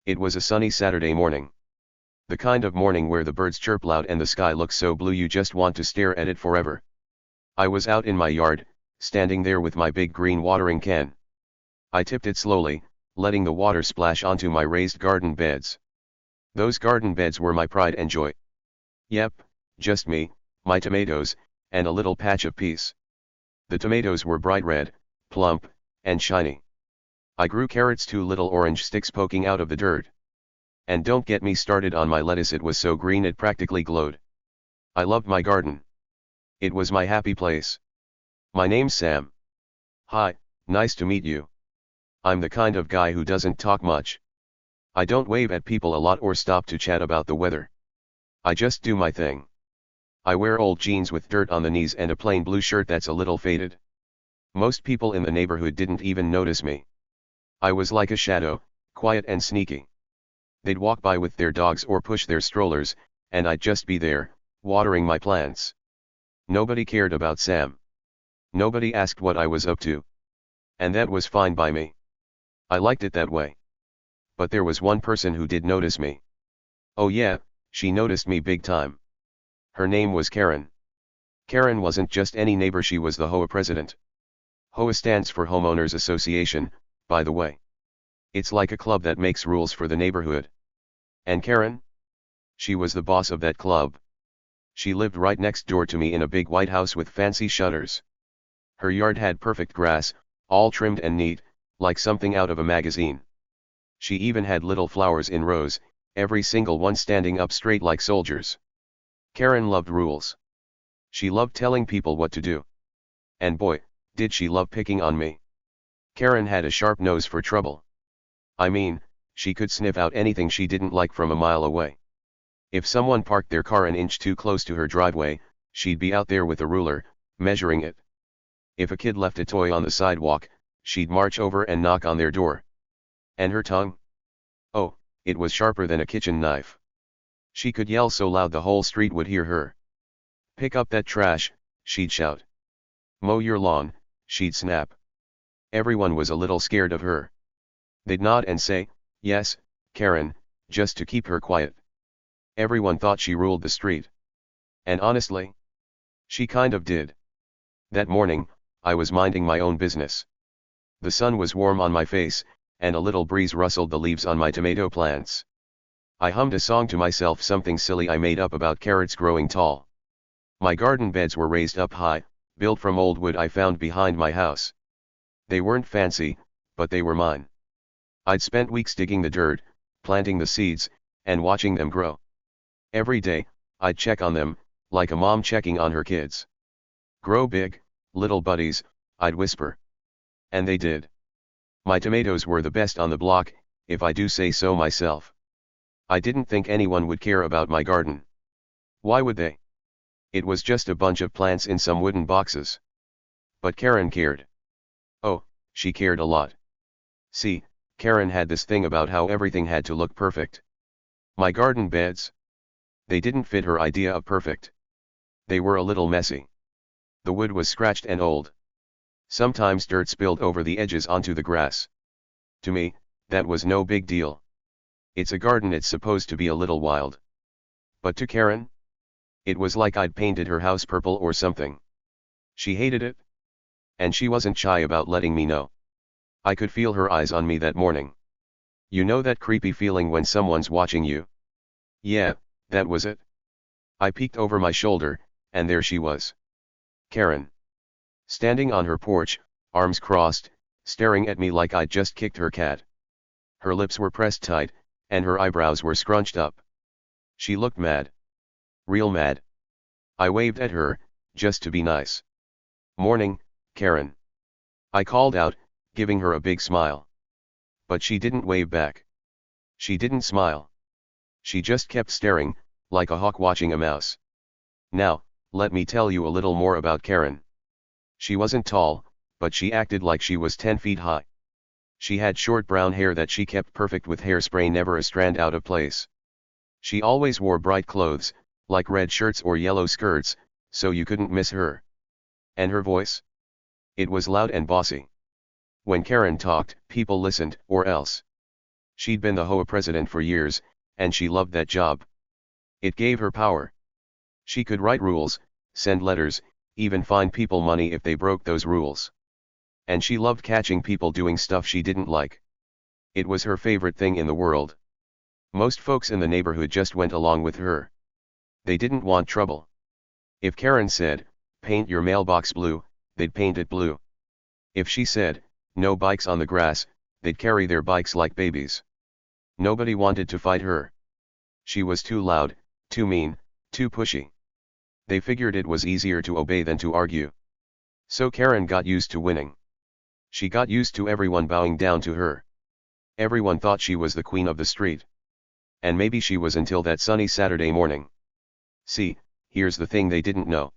It was a sunny Saturday morning. The kind of morning where the birds chirp loud and the sky looks so blue you just want to stare at it forever. I was out in my yard, standing there with my big green watering can. I tipped it slowly, letting the water splash onto my raised garden beds. Those garden beds were my pride and joy. Yep, just me, my tomatoes, and a little patch of peas. The tomatoes were bright red, plump, and shiny. I grew carrots, 2 little orange sticks poking out of the dirt. And don't get me started on my lettuce, it was so green it practically glowed. I loved my garden. It was my happy place. My name's Sam. Hi, nice to meet you. I'm the kind of guy who doesn't talk much. I don't wave at people a lot or stop to chat about the weather. I just do my thing. I wear old jeans with dirt on the knees and a plain blue shirt that's a little faded. Most people in the neighborhood didn't even notice me. I was like a shadow, quiet and sneaky. They'd walk by with their dogs or push their strollers, and I'd just be there, watering my plants. Nobody cared about Sam. Nobody asked what I was up to. And that was fine by me. I liked it that way. But there was one person who did notice me. Oh yeah, she noticed me big time. Her name was Karen. Karen wasn't just any neighbor, she was the HOA president. HOA stands for Homeowners Association, by the way. It's like a club that makes rules for the neighborhood. And Karen? She was the boss of that club. She lived right next door to me in a big white house with fancy shutters. Her yard had perfect grass, all trimmed and neat, like something out of a magazine. She even had little flowers in rows, every single one standing up straight like soldiers. Karen loved rules. She loved telling people what to do. And boy, did she love picking on me. Karen had a sharp nose for trouble. I mean, she could sniff out anything she didn't like from a mile away. If someone parked their car an inch too close to her driveway, she'd be out there with a ruler, measuring it. If a kid left a toy on the sidewalk, she'd march over and knock on their door. And her tongue? Oh, it was sharper than a kitchen knife. She could yell so loud the whole street would hear her. Pick up that trash, she'd shout. Mow your lawn, she'd snap. Everyone was a little scared of her. They'd nod and say, yes, Karen, just to keep her quiet. Everyone thought she ruled the street. And honestly, she kind of did. That morning, I was minding my own business. The sun was warm on my face, and a little breeze rustled the leaves on my tomato plants. I hummed a song to myself, something silly I made up about carrots growing tall. My garden beds were raised up high, built from old wood I found behind my house. They weren't fancy, but they were mine. I'd spent weeks digging the dirt, planting the seeds, and watching them grow. Every day, I'd check on them, like a mom checking on her kids. Grow big, little buddies, I'd whisper. And they did. My tomatoes were the best on the block, if I do say so myself. I didn't think anyone would care about my garden. Why would they? It was just a bunch of plants in some wooden boxes. But Karen cared. Oh, she cared a lot. See, Karen had this thing about how everything had to look perfect. My garden beds? They didn't fit her idea of perfect. They were a little messy. The wood was scratched and old. Sometimes dirt spilled over the edges onto the grass. To me, that was no big deal. It's a garden, it's supposed to be a little wild. But to Karen? It was like I'd painted her house purple or something. She hated it. And she wasn't shy about letting me know. I could feel her eyes on me that morning. You know that creepy feeling when someone's watching you? Yeah, that was it. I peeked over my shoulder, and there she was. Karen. Standing on her porch, arms crossed, staring at me like I'd just kicked her cat. Her lips were pressed tight, and her eyebrows were scrunched up. She looked mad. Real mad. I waved at her, just to be nice. Morning, Karen. I called out, giving her a big smile. But she didn't wave back. She didn't smile. She just kept staring, like a hawk watching a mouse. Now, let me tell you a little more about Karen. She wasn't tall, but she acted like she was 10 feet high. She had short brown hair that she kept perfect with hairspray, never a strand out of place. She always wore bright clothes, like red shirts or yellow skirts, so you couldn't miss her. And her voice? It was loud and bossy. When Karen talked, people listened, or else She'd been the HOA president for years, and she loved that job. It gave her power. She could write rules, send letters, even fine people money if they broke those rules. And she loved catching people doing stuff she didn't like. It was her favorite thing in the world. Most folks in the neighborhood just went along with her. They didn't want trouble. If Karen said, "Paint your mailbox blue," they'd paint it blue. If she said, "No bikes on the grass," they'd carry their bikes like babies. Nobody wanted to fight her. She was too loud, too mean, too pushy. They figured it was easier to obey than to argue. So Karen got used to winning. She got used to everyone bowing down to her. Everyone thought she was the queen of the street. And maybe she was until that sunny Saturday morning. See, here's the thing they didn't know.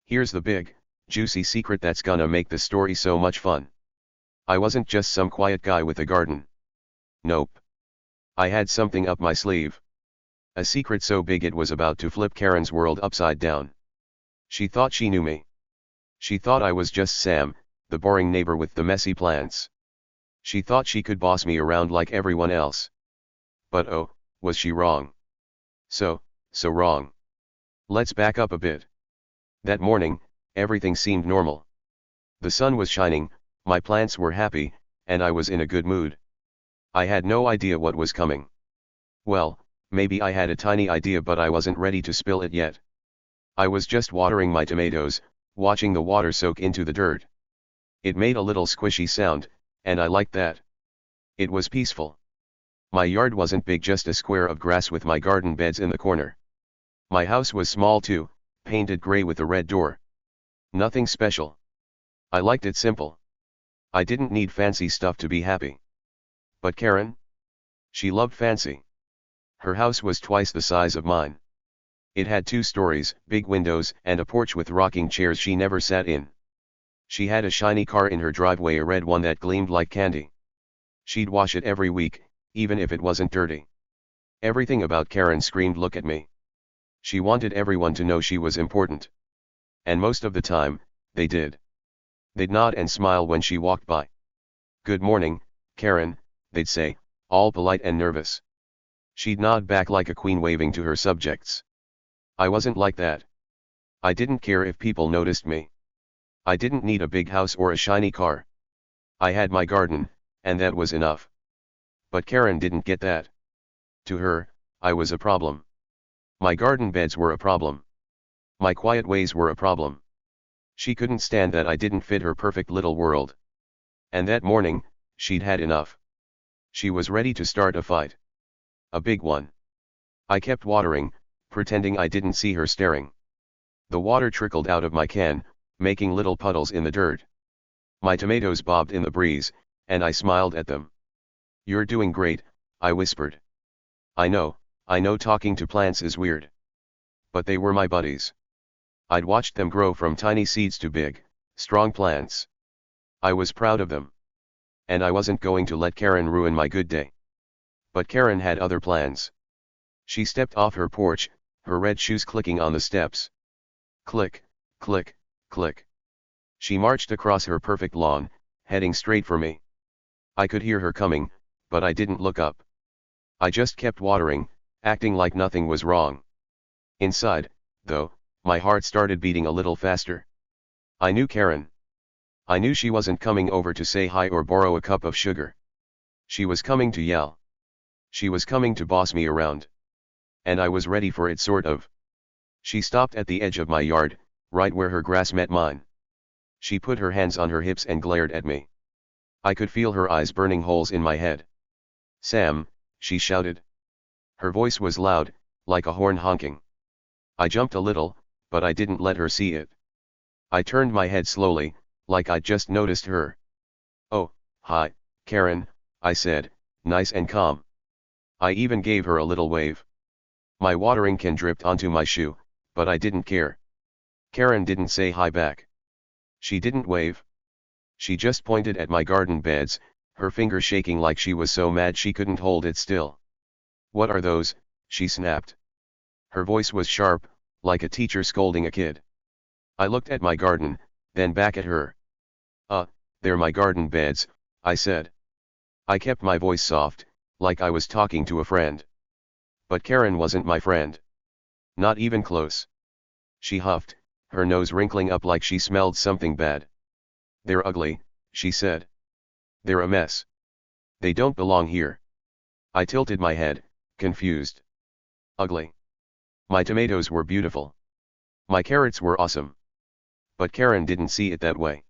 Here's the big, juicy secret that's gonna make the story so much fun. I wasn't just some quiet guy with a garden. Nope. I had something up my sleeve. A secret so big it was about to flip Karen's world upside down. She thought she knew me. She thought I was just Sam, the boring neighbor with the messy plants. She thought she could boss me around like everyone else. But oh, was she wrong? So wrong. Let's back up a bit. That morning, everything seemed normal. The sun was shining, my plants were happy, and I was in a good mood. I had no idea what was coming. Well, maybe I had a tiny idea, but I wasn't ready to spill it yet. I was just watering my tomatoes, watching the water soak into the dirt. It made a little squishy sound, and I liked that. It was peaceful. My yard wasn't big, just a square of grass with my garden beds in the corner. My house was small too, painted gray with a red door. Nothing special. I liked it simple. I didn't need fancy stuff to be happy. But Karen? She loved fancy. Her house was twice the size of mine. It had 2 stories, big windows, and a porch with rocking chairs she never sat in. She had a shiny car in her driveway, a red one that gleamed like candy. She'd wash it every week, even if it wasn't dirty. Everything about Karen screamed, "Look at me." She wanted everyone to know she was important. And most of the time, they did. They'd nod and smile when she walked by. "Good morning, Karen," they'd say, all polite and nervous. She'd nod back like a queen, waving to her subjects. I wasn't like that. I didn't care if people noticed me. I didn't need a big house or a shiny car. I had my garden, and that was enough. But Karen didn't get that. To her, I was a problem. My garden beds were a problem. My quiet ways were a problem. She couldn't stand that I didn't fit her perfect little world. And that morning, she'd had enough. She was ready to start a fight. A big one. I kept watering, pretending I didn't see her staring. The water trickled out of my can, making little puddles in the dirt. My tomatoes bobbed in the breeze, and I smiled at them. "You're doing great," I whispered. I know talking to plants is weird. But they were my buddies. I'd watched them grow from tiny seeds to big, strong plants. I was proud of them. And I wasn't going to let Karen ruin my good day. But Karen had other plans. She stepped off her porch, her red shoes clicking on the steps. Click, click, click. She marched across her perfect lawn, heading straight for me. I could hear her coming, but I didn't look up. I just kept watering, acting like nothing was wrong. Inside, though, my heart started beating a little faster. I knew Karen. I knew she wasn't coming over to say hi or borrow a cup of sugar. She was coming to yell. She was coming to boss me around. And I was ready for it, sort of. She stopped at the edge of my yard, right where her grass met mine. She put her hands on her hips and glared at me. I could feel her eyes burning holes in my head. "Sam," she shouted. Her voice was loud, like a horn honking. I jumped a little, but I didn't let her see it. I turned my head slowly, like I'd just noticed her. "Oh, hi, Karen," I said, nice and calm. I even gave her a little wave. My watering can dripped onto my shoe, but I didn't care. Karen didn't say hi back. She didn't wave. She just pointed at my garden beds, her finger shaking like she was so mad she couldn't hold it still. "What are those?" she snapped. Her voice was sharp, like a teacher scolding a kid. I looked at my garden, then back at her. They're my garden beds," I said. I kept my voice soft, like I was talking to a friend. But Karen wasn't my friend. Not even close. She huffed, her nose wrinkling up like she smelled something bad. "They're ugly," she said. "They're a mess. They don't belong here." I tilted my head, confused. Ugly. My tomatoes were beautiful. My carrots were awesome. But Karen didn't see it that way.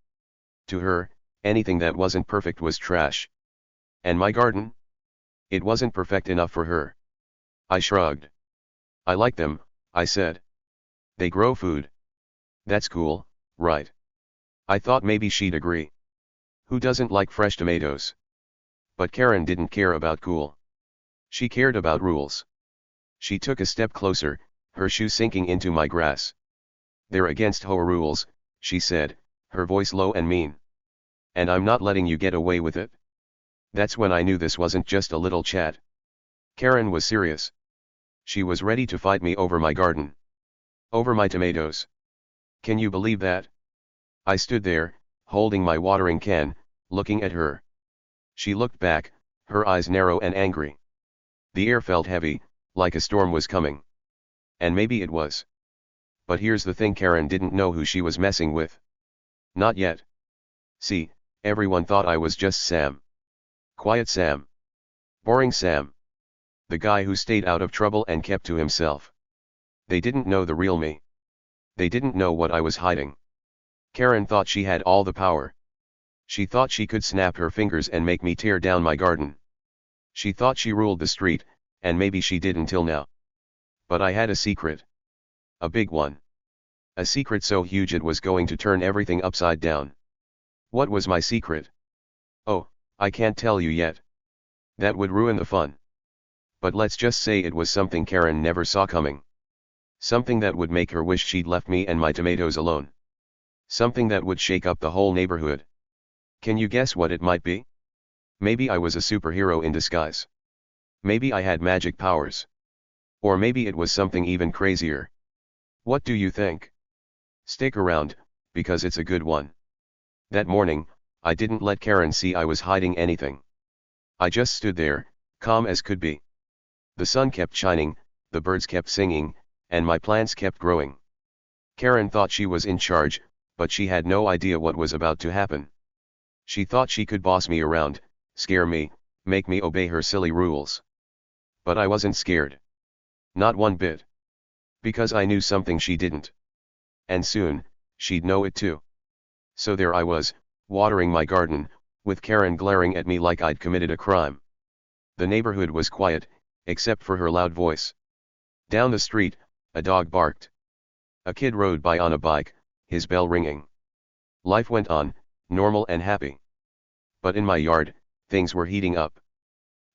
To her, anything that wasn't perfect was trash. And my garden? It wasn't perfect enough for her. I shrugged. "I like them," I said. "They grow food." "That's cool, right?" I thought maybe she'd agree. Who doesn't like fresh tomatoes? But Karen didn't care about cool. She cared about rules. She took a step closer, her shoe sinking into my grass. "They're against HOA rules," she said, her voice low and mean. "And I'm not letting you get away with it." That's when I knew this wasn't just a little chat. Karen was serious. She was ready to fight me over my garden. Over my tomatoes. Can you believe that? I stood there, holding my watering can, looking at her. She looked back, her eyes narrow and angry. The air felt heavy, like a storm was coming. And maybe it was. But here's the thing, Karen didn't know who she was messing with. Not yet. See, everyone thought I was just Sam. Quiet Sam. Boring Sam. The guy who stayed out of trouble and kept to himself. They didn't know the real me. They didn't know what I was hiding. Karen thought she had all the power. She thought she could snap her fingers and make me tear down my garden. She thought she ruled the street, and maybe she did until now. But I had a secret. A big one. A secret so huge it was going to turn everything upside down. What was my secret? Oh, I can't tell you yet. That would ruin the fun. But let's just say it was something Karen never saw coming. Something that would make her wish she'd left me and my tomatoes alone. Something that would shake up the whole neighborhood. Can you guess what it might be? Maybe I was a superhero in disguise. Maybe I had magic powers. Or maybe it was something even crazier. What do you think? Stick around, because it's a good one. That morning, I didn't let Karen see I was hiding anything. I just stood there, calm as could be. The sun kept shining, the birds kept singing, and my plants kept growing. Karen thought she was in charge, but she had no idea what was about to happen. She thought she could boss me around, scare me, make me obey her silly rules. But I wasn't scared. Not one bit. Because I knew something she didn't. And soon, she'd know it too. So there I was, watering my garden, with Karen glaring at me like I'd committed a crime. The neighborhood was quiet, except for her loud voice. Down the street, a dog barked. A kid rode by on a bike, his bell ringing. Life went on, normal and happy. But in my yard, things were heating up.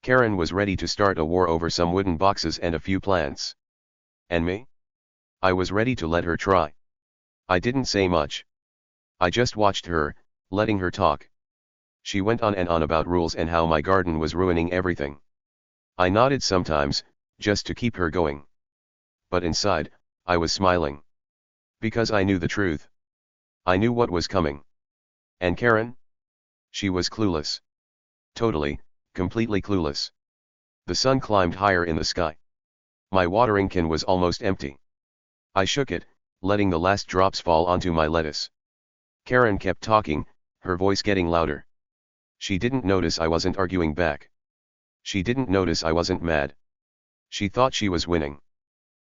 Karen was ready to start a war over some wooden boxes and a few plants. And me? I was ready to let her try. I didn't say much. I just watched her, letting her talk. She went on and on about rules and how my garden was ruining everything. I nodded sometimes, just to keep her going. But inside, I was smiling. Because I knew the truth. I knew what was coming. And Karen? She was clueless. Totally, completely clueless. The sun climbed higher in the sky. My watering can was almost empty. I shook it, letting the last drops fall onto my lettuce. Karen kept talking, her voice getting louder. She didn't notice I wasn't arguing back. She didn't notice I wasn't mad. She thought she was winning.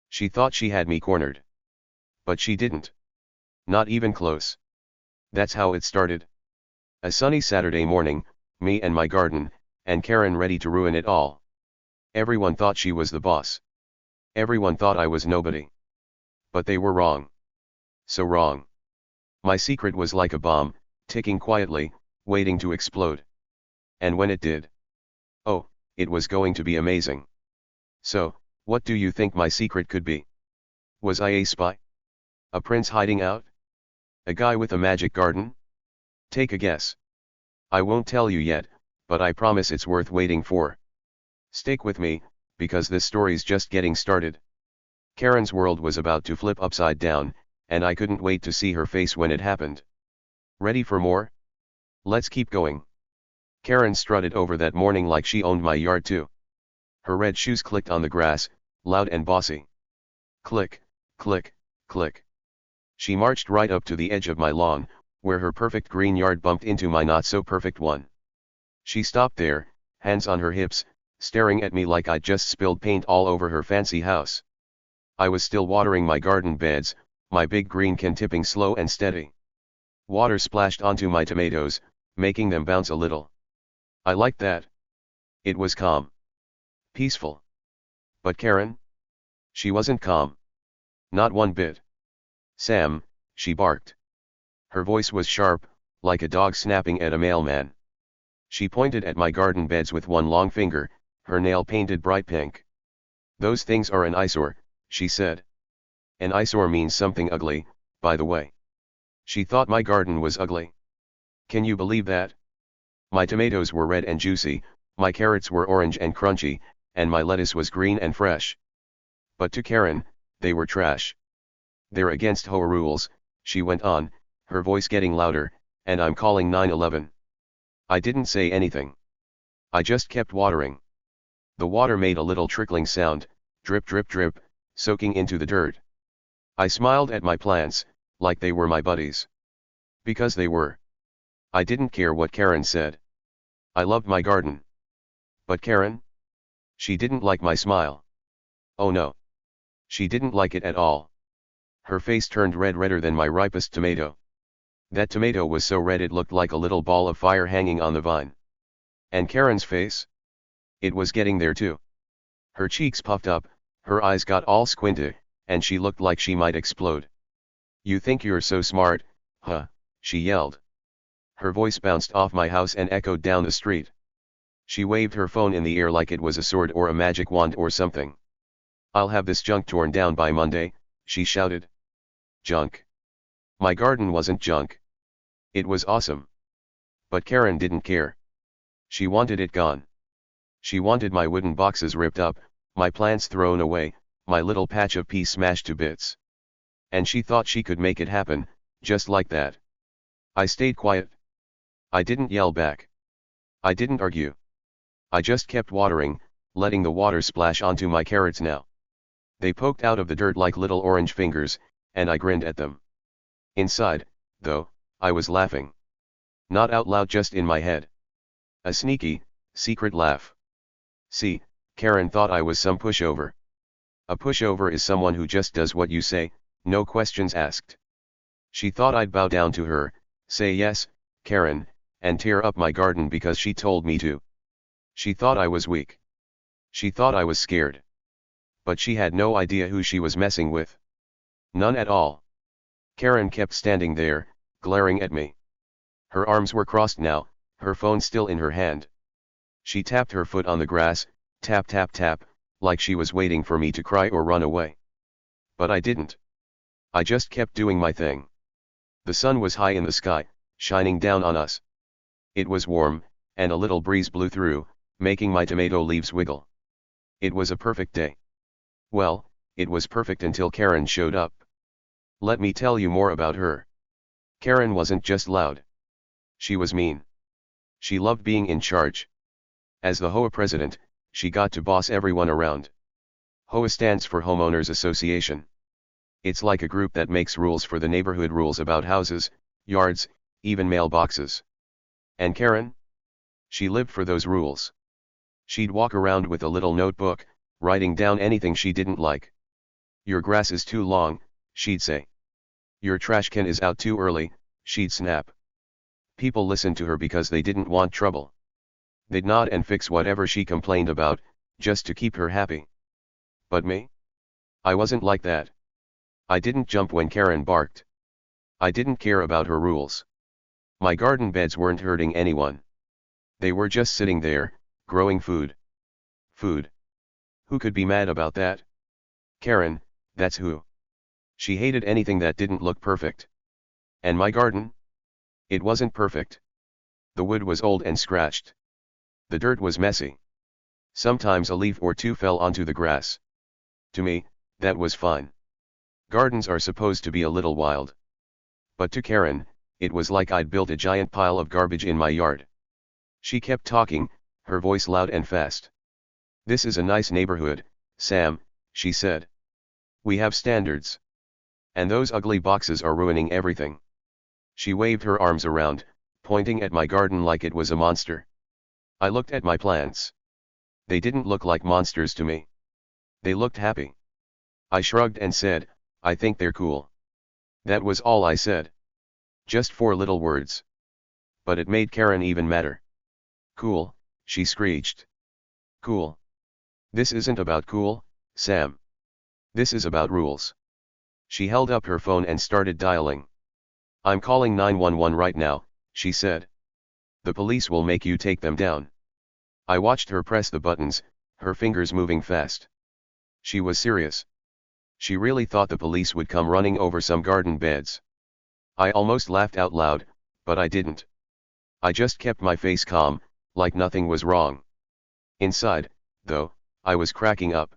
She thought she had me cornered. But she didn't. Not even close. That's how it started. A sunny Saturday morning, me and my garden, and Karen ready to ruin it all. Everyone thought she was the boss. Everyone thought I was nobody. But they were wrong. So wrong. My secret was like a bomb, ticking quietly, waiting to explode. And when it did, oh, it was going to be amazing. So, what do you think my secret could be? Was I a spy? A prince hiding out? A guy with a magic garden? Take a guess. I won't tell you yet, but I promise it's worth waiting for. Stick with me, because this story's just getting started. Karen's world was about to flip upside down, and I couldn't wait to see her face when it happened. Ready for more? Let's keep going. Karen strutted over that morning like she owned my yard too. Her red shoes clicked on the grass, loud and bossy. Click, click, click. She marched right up to the edge of my lawn, where her perfect green yard bumped into my not-so-perfect one. She stopped there, hands on her hips, staring at me like I'd just spilled paint all over her fancy house. I was still watering my garden beds, my big green can tipping slow and steady. Water splashed onto my tomatoes, making them bounce a little. I liked that. It was calm. Peaceful. But Karen? She wasn't calm. Not one bit. Sam, she barked. Her voice was sharp, like a dog snapping at a mailman. She pointed at my garden beds with one long finger, her nail painted bright pink. Those things are an eyesore, she said. An eyesore means something ugly, by the way. She thought my garden was ugly. Can you believe that? My tomatoes were red and juicy, my carrots were orange and crunchy, and my lettuce was green and fresh. But to Karen, they were trash. They're against HOA rules, she went on, her voice getting louder, and I'm calling 911. I didn't say anything. I just kept watering. The water made a little trickling sound, drip drip drip, soaking into the dirt. I smiled at my plants, like they were my buddies. Because they were. I didn't care what Karen said. I loved my garden. But Karen? She didn't like my smile. Oh no. She didn't like it at all. Her face turned redder than my ripest tomato. That tomato was so red it looked like a little ball of fire hanging on the vine. And Karen's face? It was getting there too. Her cheeks puffed up, her eyes got all squinty, and she looked like she might explode. You think you're so smart, huh? She yelled. Her voice bounced off my house and echoed down the street. She waved her phone in the air like it was a sword or a magic wand or something. I'll have this junk torn down by Monday, she shouted. Junk. My garden wasn't junk. It was awesome. But Karen didn't care. She wanted it gone. She wanted my wooden boxes ripped up, my plants thrown away, my little patch of peace smashed to bits. And she thought she could make it happen, just like that. I stayed quiet. I didn't yell back. I didn't argue. I just kept watering, letting the water splash onto my carrots now. They poked out of the dirt like little orange fingers, and I grinned at them. Inside, though, I was laughing. Not out loud, just in my head. A sneaky, secret laugh. See, Karen thought I was some pushover. A pushover is someone who just does what you say, no questions asked. She thought I'd bow down to her, say yes, Karen, and tear up my garden because she told me to. She thought I was weak. She thought I was scared. But she had no idea who she was messing with. None at all. Karen kept standing there, glaring at me. Her arms were crossed now, her phone still in her hand. She tapped her foot on the grass, tap tap tap, like she was waiting for me to cry or run away. But I didn't. I just kept doing my thing. The sun was high in the sky, shining down on us. It was warm, and a little breeze blew through, making my tomato leaves wiggle. It was a perfect day. Well, it was perfect until Karen showed up. Let me tell you more about her. Karen wasn't just loud. She was mean. She loved being in charge. As the HOA president, she got to boss everyone around. HOA stands for Homeowners Association. It's like a group that makes rules for the neighborhood, rules about houses, yards, even mailboxes. And Karen? She lived for those rules. She'd walk around with a little notebook, writing down anything she didn't like. Your grass is too long, she'd say. Your trash can is out too early, she'd snap. People listened to her because they didn't want trouble. They'd nod and fix whatever she complained about, just to keep her happy. But me? I wasn't like that. I didn't jump when Karen barked. I didn't care about her rules. My garden beds weren't hurting anyone. They were just sitting there, growing food. Food. Who could be mad about that? Karen, that's who. She hated anything that didn't look perfect. And my garden? It wasn't perfect. The wood was old and scratched. The dirt was messy. Sometimes a leaf or two fell onto the grass. To me, that was fine. Gardens are supposed to be a little wild. But to Karen, it was like I'd built a giant pile of garbage in my yard. She kept talking, her voice loud and fast. This is a nice neighborhood, Sam, she said. We have standards. And those ugly boxes are ruining everything. She waved her arms around, pointing at my garden like it was a monster. I looked at my plants. They didn't look like monsters to me. They looked happy. I shrugged and said, I think they're cool. That was all I said. Just 4 little words. But it made Karen even madder. Cool, she screeched. Cool. This isn't about cool, Sam. This is about rules. She held up her phone and started dialing. I'm calling 911 right now, she said. The police will make you take them down. I watched her press the buttons, her fingers moving fast. She was serious. She really thought the police would come running over some garden beds. I almost laughed out loud, but I didn't. I just kept my face calm, like nothing was wrong. Inside, though, I was cracking up.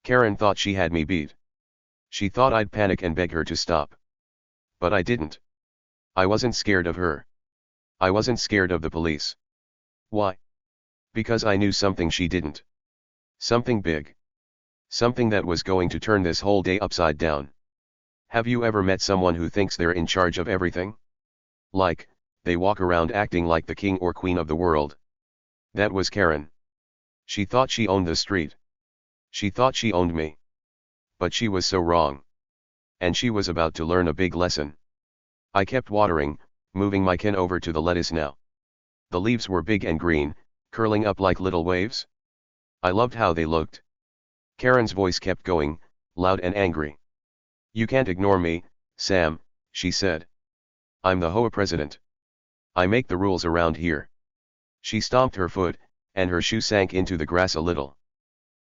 Karen thought she had me beat. She thought I'd panic and beg her to stop. But I didn't. I wasn't scared of her. I wasn't scared of the police. Why? Because I knew something she didn't. Something big. Something that was going to turn this whole day upside down. Have you ever met someone who thinks they're in charge of everything? Like, they walk around acting like the king or queen of the world. That was Karen. She thought she owned the street. She thought she owned me. But she was so wrong. And she was about to learn a big lesson. I kept watering, moving my can over to the lettuce now. The leaves were big and green, curling up like little waves. I loved how they looked. Karen's voice kept going, loud and angry. You can't ignore me, Sam, she said. I'm the HOA president. I make the rules around here. She stomped her foot, and her shoe sank into the grass a little.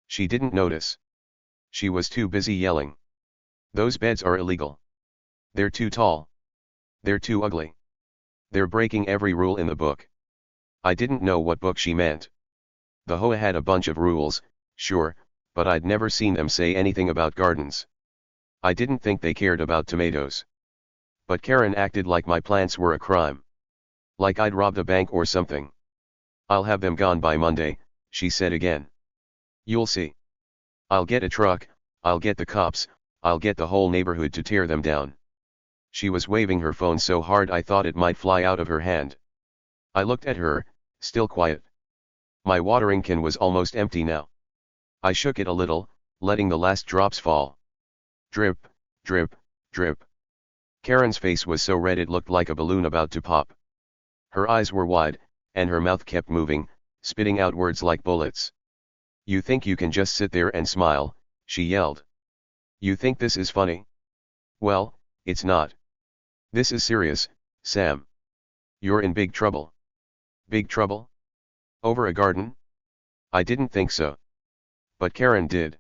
She didn't notice. She was too busy yelling. Those beds are illegal. They're too tall. They're too ugly. They're breaking every rule in the book. I didn't know what book she meant. The HOA had a bunch of rules, sure, but I'd never seen them say anything about gardens. I didn't think they cared about tomatoes. But Karen acted like my plants were a crime. Like I'd robbed a bank or something. I'll have them gone by Monday, she said again. You'll see. I'll get a truck, I'll get the cops, I'll get the whole neighborhood to tear them down. She was waving her phone so hard I thought it might fly out of her hand. I looked at her, still quiet. My watering can was almost empty now. I shook it a little, letting the last drops fall. Drip, drip, drip. Karen's face was so red it looked like a balloon about to pop. Her eyes were wide, and her mouth kept moving, spitting out words like bullets. You think you can just sit there and smile, she yelled. You think this is funny? Well, it's not. This is serious, Sam. You're in big trouble. Big trouble? Over a garden? I didn't think so. But Karen did.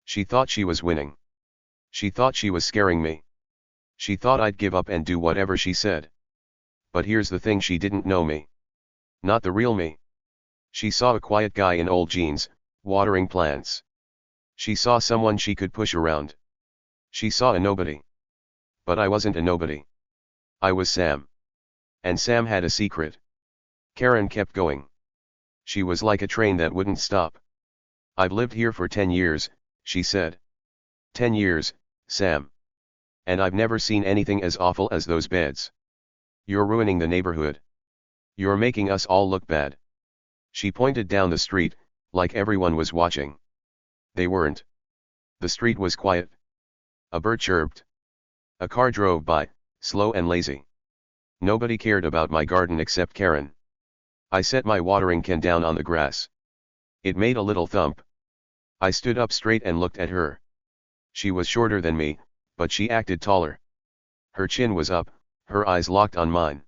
She thought she was winning. She thought she was scaring me. She thought I'd give up and do whatever she said. But here's the thing, she didn't know me. Not the real me. She saw a quiet guy in old jeans, watering plants. She saw someone she could push around. She saw a nobody. But I wasn't a nobody. I was Sam. And Sam had a secret. Karen kept going. She was like a train that wouldn't stop. I've lived here for 10 years, she said. 10 years, Sam. And I've never seen anything as awful as those beds. You're ruining the neighborhood. You're making us all look bad. She pointed down the street, like everyone was watching. They weren't. The street was quiet. A bird chirped. A car drove by, slow and lazy. Nobody cared about my garden except Karen. I set my watering can down on the grass. It made a little thump. I stood up straight and looked at her. She was shorter than me, but she acted taller. Her chin was up, her eyes locked on mine.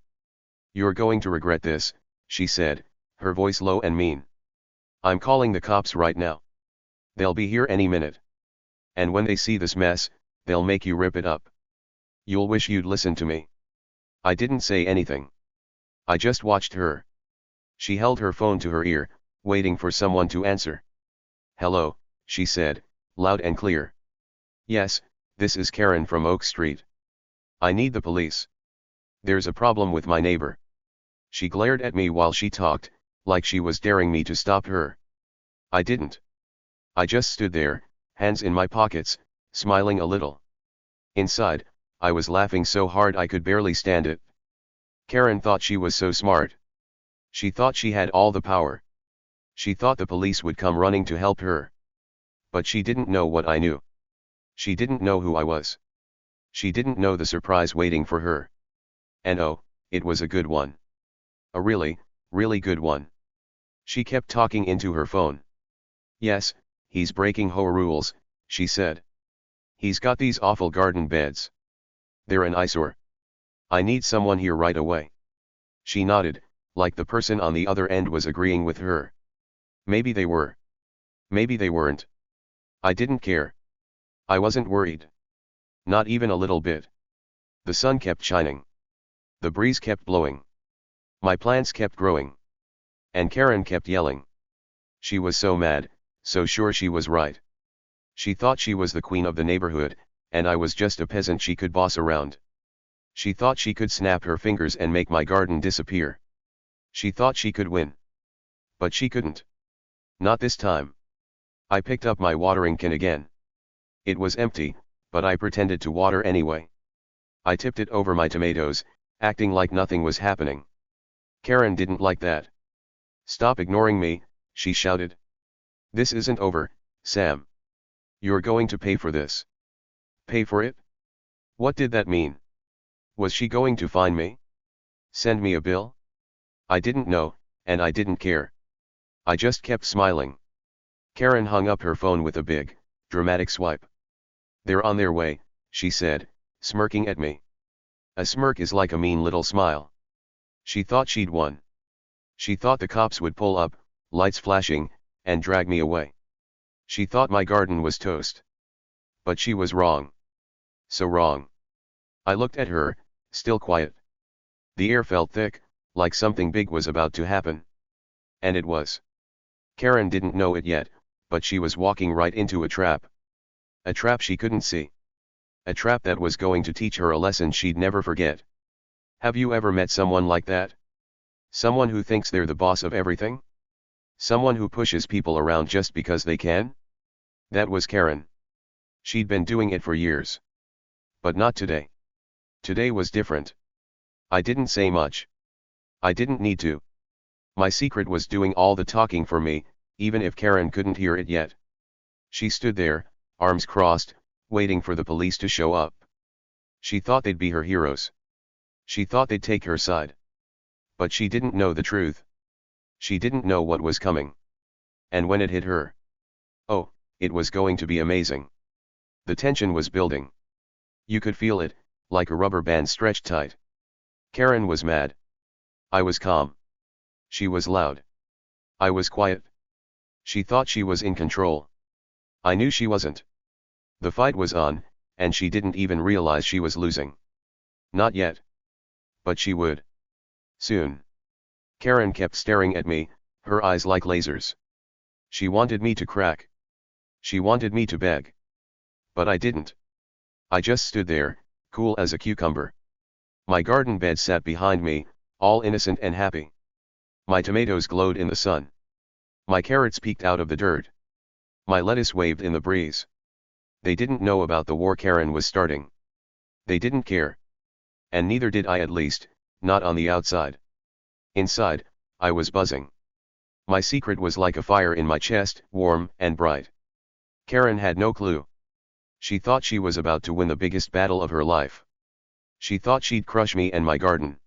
You're going to regret this, she said, her voice low and mean. I'm calling the cops right now. They'll be here any minute. And when they see this mess, they'll make you rip it up. You'll wish you'd listened to me. I didn't say anything. I just watched her. She held her phone to her ear, waiting for someone to answer. Hello, she said, loud and clear. Yes, this is Karen from Oak Street. I need the police. There's a problem with my neighbor. She glared at me while she talked, like she was daring me to stop her. I didn't. I just stood there, hands in my pockets, smiling a little. Inside, I was laughing so hard I could barely stand it. Karen thought she was so smart. She thought she had all the power. She thought the police would come running to help her. But she didn't know what I knew. She didn't know who I was. She didn't know the surprise waiting for her. And oh, it was a good one. A really, really good one. She kept talking into her phone. Yes, he's breaking HOA rules, she said. He's got these awful garden beds. They're an eyesore. I need someone here right away. She nodded, like the person on the other end was agreeing with her. Maybe they were. Maybe they weren't. I didn't care. I wasn't worried. Not even a little bit. The sun kept shining. The breeze kept blowing. My plants kept growing. And Karen kept yelling. She was so mad, so sure she was right. She thought she was the queen of the neighborhood, and I was just a peasant she could boss around. She thought she could snap her fingers and make my garden disappear. She thought she could win. But she couldn't. Not this time. I picked up my watering can again. It was empty, but I pretended to water anyway. I tipped it over my tomatoes, acting like nothing was happening. Karen didn't like that. Stop ignoring me, she shouted. This isn't over, Sam. You're going to pay for this. Pay for it? What did that mean? Was she going to fine me? Send me a bill? I didn't know, and I didn't care. I just kept smiling. Karen hung up her phone with a big, dramatic swipe. They're on their way, she said, smirking at me. A smirk is like a mean little smile. She thought she'd won. She thought the cops would pull up, lights flashing, and drag me away. She thought my garden was toast. But she was wrong. So wrong. I looked at her, still quiet. The air felt thick, like something big was about to happen. And it was. Karen didn't know it yet, but she was walking right into a trap. A trap she couldn't see. A trap that was going to teach her a lesson she'd never forget. Have you ever met someone like that? Someone who thinks they're the boss of everything? Someone who pushes people around just because they can? That was Karen. She'd been doing it for years. But not today. Today was different. I didn't say much. I didn't need to. My secret was doing all the talking for me, even if Karen couldn't hear it yet. She stood there, arms crossed, waiting for the police to show up. She thought they'd be her heroes. She thought they'd take her side. But she didn't know the truth. She didn't know what was coming. And when it hit her, oh, it was going to be amazing. The tension was building. You could feel it, like a rubber band stretched tight. Karen was mad. I was calm. She was loud. I was quiet. She thought she was in control. I knew she wasn't. The fight was on, and she didn't even realize she was losing. Not yet. But she would. Soon. Karen kept staring at me, her eyes like lasers. She wanted me to crack. She wanted me to beg. But I didn't. I just stood there, cool as a cucumber. My garden bed sat behind me, all innocent and happy. My tomatoes glowed in the sun. My carrots peeked out of the dirt. My lettuce waved in the breeze. They didn't know about the war Karen was starting. They didn't care. And neither did I, at least, not on the outside. Inside, I was buzzing. My secret was like a fire in my chest, warm and bright. Karen had no clue. She thought she was about to win the biggest battle of her life. She thought she'd crush me and my garden.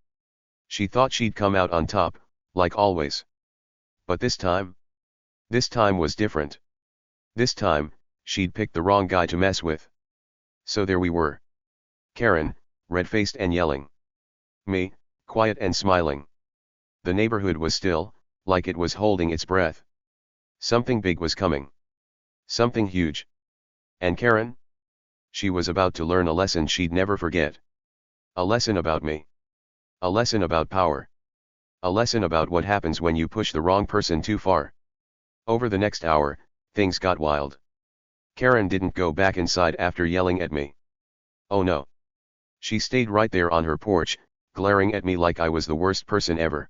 She thought she'd come out on top, like always. But this time was different. This time, she'd picked the wrong guy to mess with. So there we were. Karen, red-faced and yelling. Me, quiet and smiling. The neighborhood was still, like it was holding its breath. Something big was coming. Something huge. And Karen? She was about to learn a lesson she'd never forget. A lesson about me. A lesson about power. A lesson about what happens when you push the wrong person too far. Over the next hour, things got wild. Karen didn't go back inside after yelling at me. Oh no. She stayed right there on her porch, glaring at me like I was the worst person ever.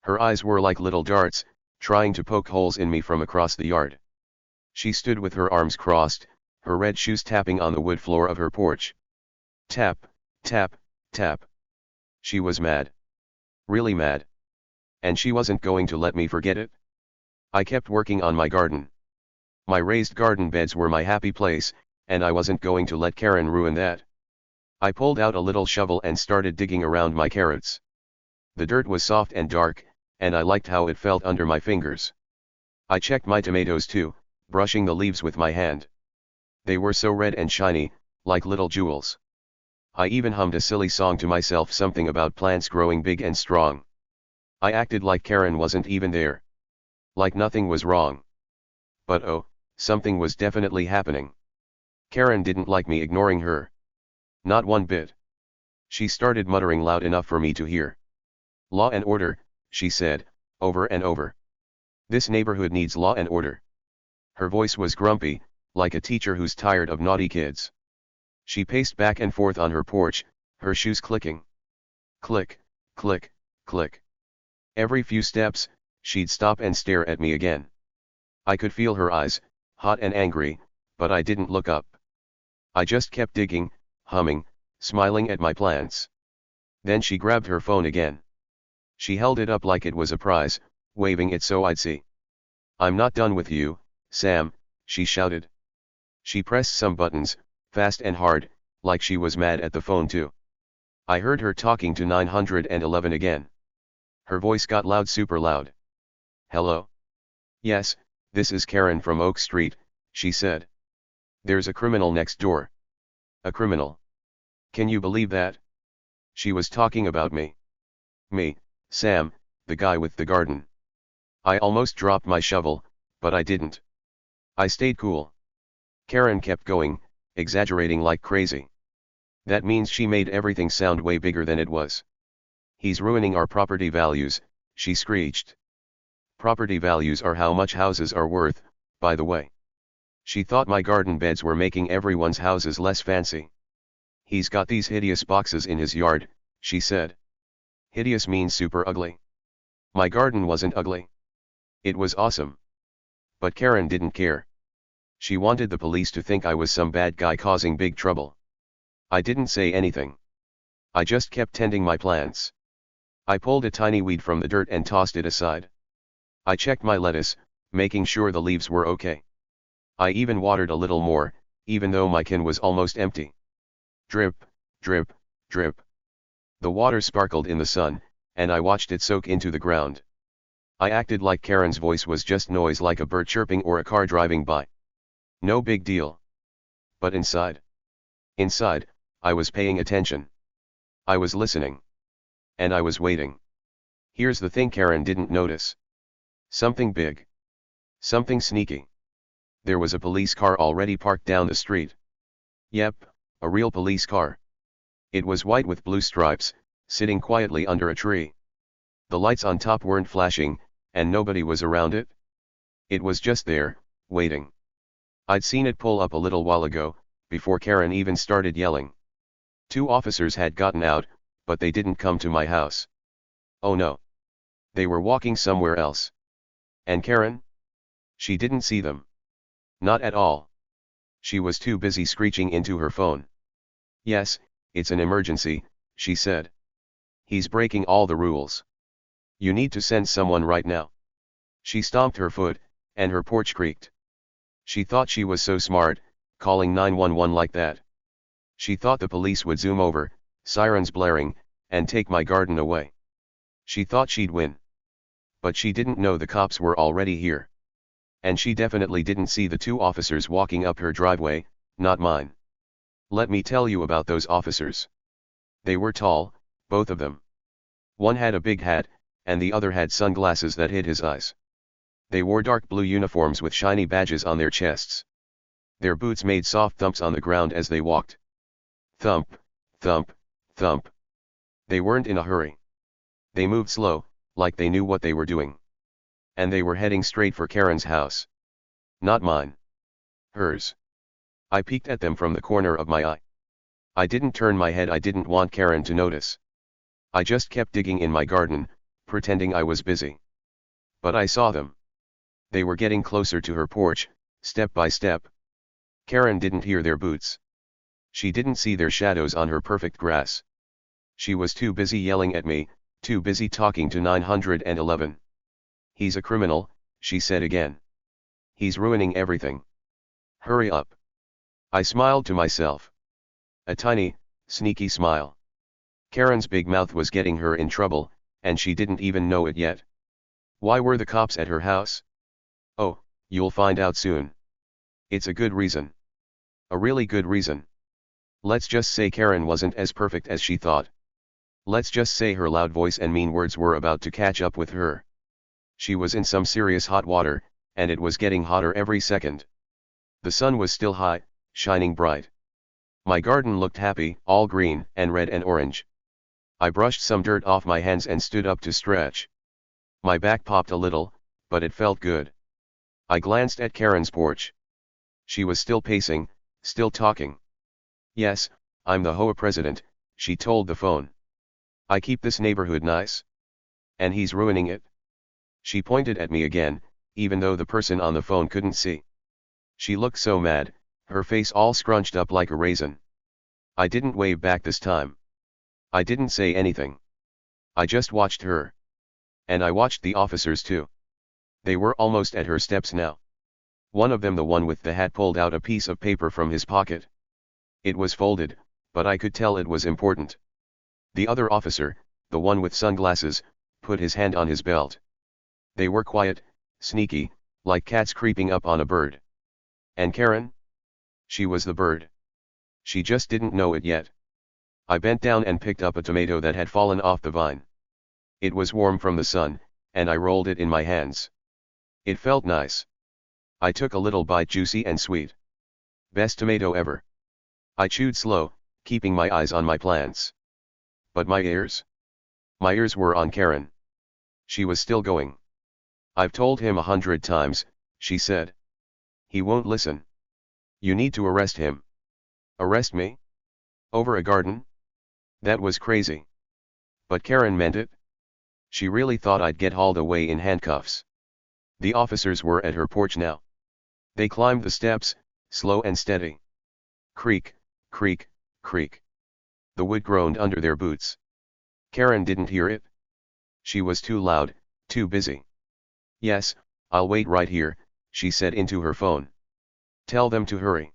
Her eyes were like little darts, trying to poke holes in me from across the yard. She stood with her arms crossed, her red shoes tapping on the wood floor of her porch. Tap, tap, tap. She was mad. Really mad. And she wasn't going to let me forget it. I kept working on my garden. My raised garden beds were my happy place, and I wasn't going to let Karen ruin that. I pulled out a little shovel and started digging around my carrots. The dirt was soft and dark, and I liked how it felt under my fingers. I checked my tomatoes too, brushing the leaves with my hand. They were so red and shiny, like little jewels. I even hummed a silly song to myself, something about plants growing big and strong. I acted like Karen wasn't even there. Like nothing was wrong. But oh, something was definitely happening. Karen didn't like me ignoring her. Not one bit. She started muttering loud enough for me to hear. "Law and order," she said, over and over. "This neighborhood needs law and order." Her voice was grumpy, like a teacher who's tired of naughty kids. She paced back and forth on her porch, her shoes clicking. Click, click, click. Every few steps, she'd stop and stare at me again. I could feel her eyes, hot and angry, but I didn't look up. I just kept digging, humming, smiling at my plants. Then she grabbed her phone again. She held it up like it was a prize, waving it so I'd see. "I'm not done with you, Sam," she shouted. She pressed some buttons, fast and hard, like she was mad at the phone too. I heard her talking to 911 again. Her voice got loud, super loud. "Hello? Yes, this is Karen from Oak Street," she said. "There's a criminal next door." "A criminal? Can you believe that?" She was talking about me. Me, Sam, the guy with the garden. I almost dropped my shovel, but I didn't. I stayed cool. Karen kept going, exaggerating like crazy. "That means," she made everything sound way bigger than it was. "He's ruining our property values," she screeched. Property values are how much houses are worth, by the way. She thought my garden beds were making everyone's houses less fancy. "He's got these hideous boxes in his yard," she said. Hideous means super ugly. My garden wasn't ugly. It was awesome. But Karen didn't care. She wanted the police to think I was some bad guy causing big trouble. I didn't say anything. I just kept tending my plants. I pulled a tiny weed from the dirt and tossed it aside. I checked my lettuce, making sure the leaves were okay. I even watered a little more, even though my can was almost empty. Drip, drip, drip. The water sparkled in the sun, and I watched it soak into the ground. I acted like Karen's voice was just noise, like a bird chirping or a car driving by. No big deal. But inside, I was paying attention. I was listening. And I was waiting. Here's the thing Karen didn't notice. Something big. Something sneaky. There was a police car already parked down the street. Yep, a real police car. It was white with blue stripes, sitting quietly under a tree. The lights on top weren't flashing, and nobody was around it. It was just there, waiting. I'd seen it pull up a little while ago, before Karen even started yelling. 2 officers had gotten out, but they didn't come to my house. Oh no. They were walking somewhere else. And Karen? She didn't see them. Not at all. She was too busy screeching into her phone. "Yes, it's an emergency," she said. "He's breaking all the rules. You need to send someone right now." She stomped her foot, and her porch creaked. She thought she was so smart, calling 911 like that. She thought the police would zoom over, sirens blaring, and take my garden away. She thought she'd win. But she didn't know the cops were already here. And she definitely didn't see the 2 officers walking up her driveway, not mine. Let me tell you about those officers. They were tall, both of them. One had a big hat, and the other had sunglasses that hid his eyes. They wore dark blue uniforms with shiny badges on their chests. Their boots made soft thumps on the ground as they walked. Thump, thump, thump. They weren't in a hurry. They moved slow, like they knew what they were doing. And they were heading straight for Karen's house. Not mine. Hers. I peeked at them from the corner of my eye. I didn't turn my head, I didn't want Karen to notice. I just kept digging in my garden, pretending I was busy. But I saw them. They were getting closer to her porch, step by step. Karen didn't hear their boots. She didn't see their shadows on her perfect grass. She was too busy yelling at me, too busy talking to 911. He's a criminal, she said again. He's ruining everything. Hurry up. I smiled to myself. A tiny, sneaky smile. Karen's big mouth was getting her in trouble, and she didn't even know it yet. Why were the cops at her house? Oh, you'll find out soon. It's a good reason. A really good reason. Let's just say Karen wasn't as perfect as she thought. Let's just say her loud voice and mean words were about to catch up with her. She was in some serious hot water, and it was getting hotter every second. The sun was still high, shining bright. My garden looked happy, all green and red and orange. I brushed some dirt off my hands and stood up to stretch. My back popped a little, but it felt good. I glanced at Karen's porch. She was still pacing, still talking. Yes, I'm the HOA president, she told the phone. I keep this neighborhood nice. And he's ruining it. She pointed at me again, even though the person on the phone couldn't see. She looked so mad, her face all scrunched up like a raisin. I didn't wave back this time. I didn't say anything. I just watched her. And I watched the officers too. They were almost at her steps now. One of them, the one with the hat, pulled out a piece of paper from his pocket. It was folded, but I could tell it was important. The other officer, the one with sunglasses, put his hand on his belt. They were quiet, sneaky, like cats creeping up on a bird. And Karen? She was the bird. She just didn't know it yet. I bent down and picked up a tomato that had fallen off the vine. It was warm from the sun, and I rolled it in my hands. It felt nice. I took a little bite, juicy and sweet. Best tomato ever. I chewed slow, keeping my eyes on my plants. But my ears? My ears were on Karen. She was still going. I've told him 100 times, she said. He won't listen. You need to arrest him. Arrest me? Over a garden? That was crazy. But Karen meant it. She really thought I'd get hauled away in handcuffs. The officers were at her porch now. They climbed the steps, slow and steady. Creak, creak, creak. The wood groaned under their boots. Karen didn't hear it. She was too loud, too busy. Yes, I'll wait right here, she said into her phone. Tell them to hurry.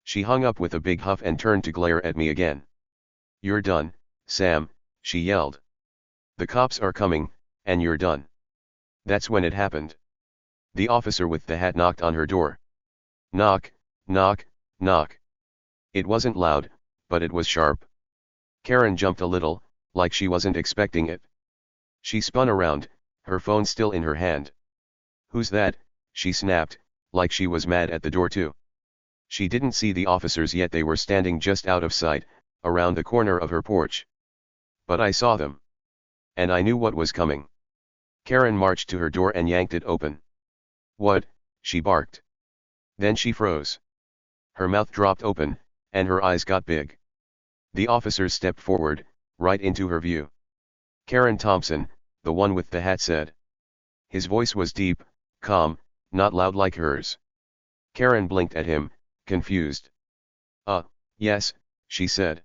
She hung up with a big huff and turned to glare at me again. You're done, Sam, she yelled. The cops are coming, and you're done. That's when it happened. The officer with the hat knocked on her door. Knock, knock, knock. It wasn't loud, but it was sharp. Karen jumped a little, like she wasn't expecting it. She spun around, her phone still in her hand. Who's that? She snapped, like she was mad at the door too. She didn't see the officers yet, they were standing just out of sight, around the corner of her porch. But I saw them. And I knew what was coming. Karen marched to her door and yanked it open. What? She barked. Then she froze. Her mouth dropped open, and her eyes got big. The officers stepped forward, right into her view. Karen Thompson, the one with the hat, said. His voice was deep, calm, not loud like hers. Karen blinked at him, confused. Yes, she said.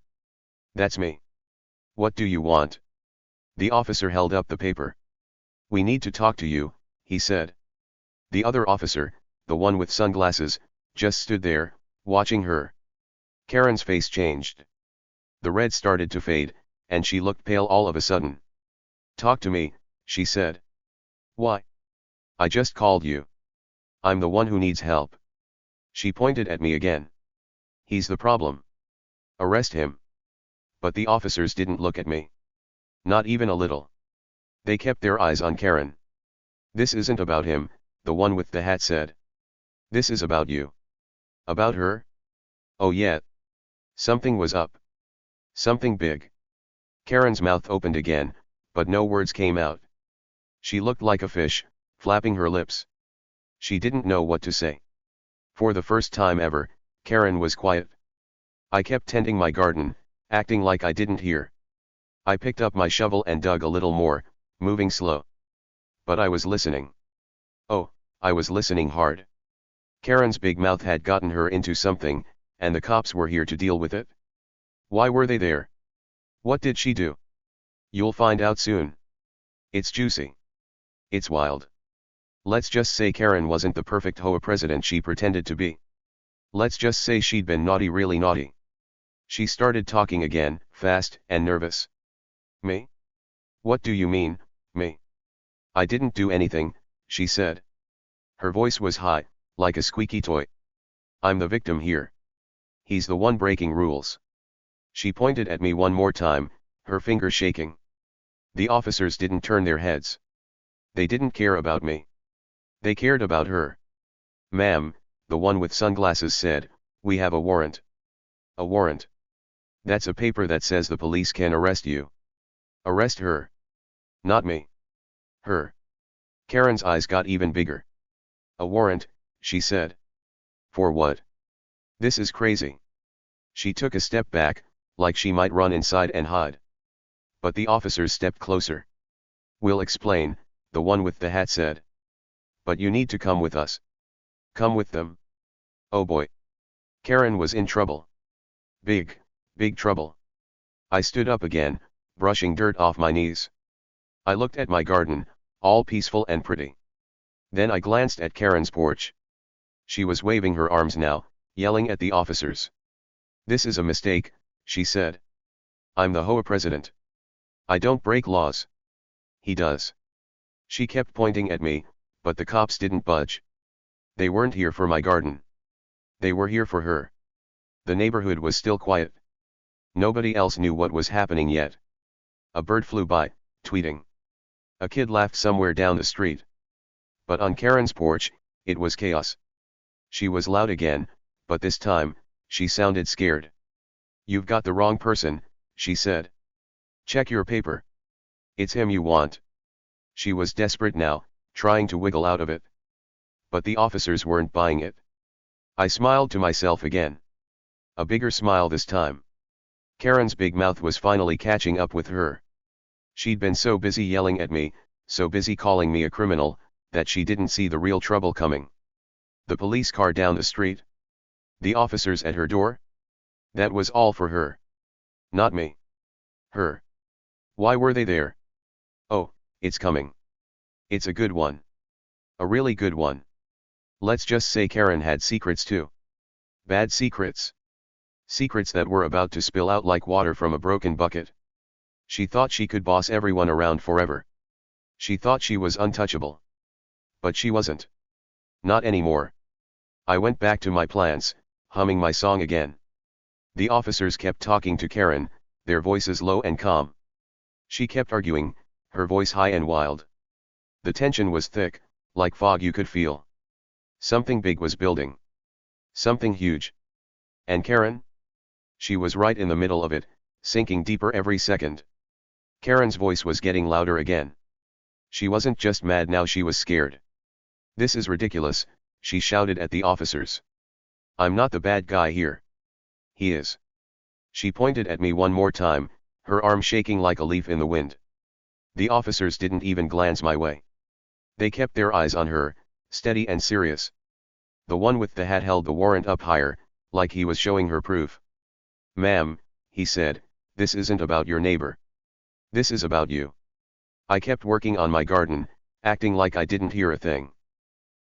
That's me. What do you want? The officer held up the paper. We need to talk to you, he said. The other officer, the one with sunglasses, just stood there, watching her. Karen's face changed. The red started to fade, and she looked pale all of a sudden. Talk to me, she said. Why? I just called you. I'm the one who needs help. She pointed at me again. He's the problem. Arrest him. But the officers didn't look at me. Not even a little. They kept their eyes on Karen. This isn't about him, the one with the hat said. This is about you. About her? Oh yeah. Something was up. Something big. Karen's mouth opened again, but no words came out. She looked like a fish, flapping her lips. She didn't know what to say. For the first time ever, Karen was quiet. I kept tending my garden, acting like I didn't hear. I picked up my shovel and dug a little more, moving slow. But I was listening. Oh, I was listening hard. Karen's big mouth had gotten her into something, and the cops were here to deal with it. Why were they there? What did she do? You'll find out soon. It's juicy. It's wild. Let's just say Karen wasn't the perfect HOA president she pretended to be. Let's just say she'd been naughty, really naughty. She started talking again, fast and nervous. Me? What do you mean, me? I didn't do anything, she said. Her voice was high, like a squeaky toy. I'm the victim here. He's the one breaking rules. She pointed at me one more time, her finger shaking. The officers didn't turn their heads. They didn't care about me. They cared about her. Ma'am, the one with sunglasses said, we have a warrant. A warrant. That's a paper that says the police can arrest you. Arrest her. Not me. Her. Karen's eyes got even bigger. A warrant, she said. For what? This is crazy. She took a step back, like she might run inside and hide. But the officers stepped closer. We'll explain, the one with the hat said. But you need to come with us. Come with them. Oh boy. Karen was in trouble. Big, big trouble. I stood up again, brushing dirt off my knees. I looked at my garden, all peaceful and pretty. Then I glanced at Karen's porch. She was waving her arms now, yelling at the officers. This is a mistake, she said. I'm the HOA president. I don't break laws. He does. She kept pointing at me, but the cops didn't budge. They weren't here for my garden. They were here for her. The neighborhood was still quiet. Nobody else knew what was happening yet. A bird flew by, tweeting. A kid laughed somewhere down the street. But on Karen's porch, it was chaos. She was loud again, but this time, she sounded scared. You've got the wrong person, she said. Check your paper. It's him you want. She was desperate now, trying to wiggle out of it. But the officers weren't buying it. I smiled to myself again. A bigger smile this time. Karen's big mouth was finally catching up with her. She'd been so busy yelling at me, so busy calling me a criminal, that she didn't see the real trouble coming. The police car down the street. The officers at her door. That was all for her. Not me. Her. Why were they there? Oh, it's coming. It's a good one. A really good one. Let's just say Karen had secrets too. Bad secrets. Secrets that were about to spill out like water from a broken bucket. She thought she could boss everyone around forever. She thought she was untouchable. But she wasn't. Not anymore. I went back to my plants, humming my song again. The officers kept talking to Karen, their voices low and calm. She kept arguing, her voice high and wild. The tension was thick, like fog you could feel. Something big was building. Something huge. And Karen? She was right in the middle of it, sinking deeper every second. Karen's voice was getting louder again. She wasn't just mad now, she was scared. This is ridiculous, she shouted at the officers. I'm not the bad guy here. He is. She pointed at me one more time, her arm shaking like a leaf in the wind. The officers didn't even glance my way. They kept their eyes on her, steady and serious. The one with the hat held the warrant up higher, like he was showing her proof. Ma'am, he said, this isn't about your neighbor. This is about you. I kept working on my garden, acting like I didn't hear a thing.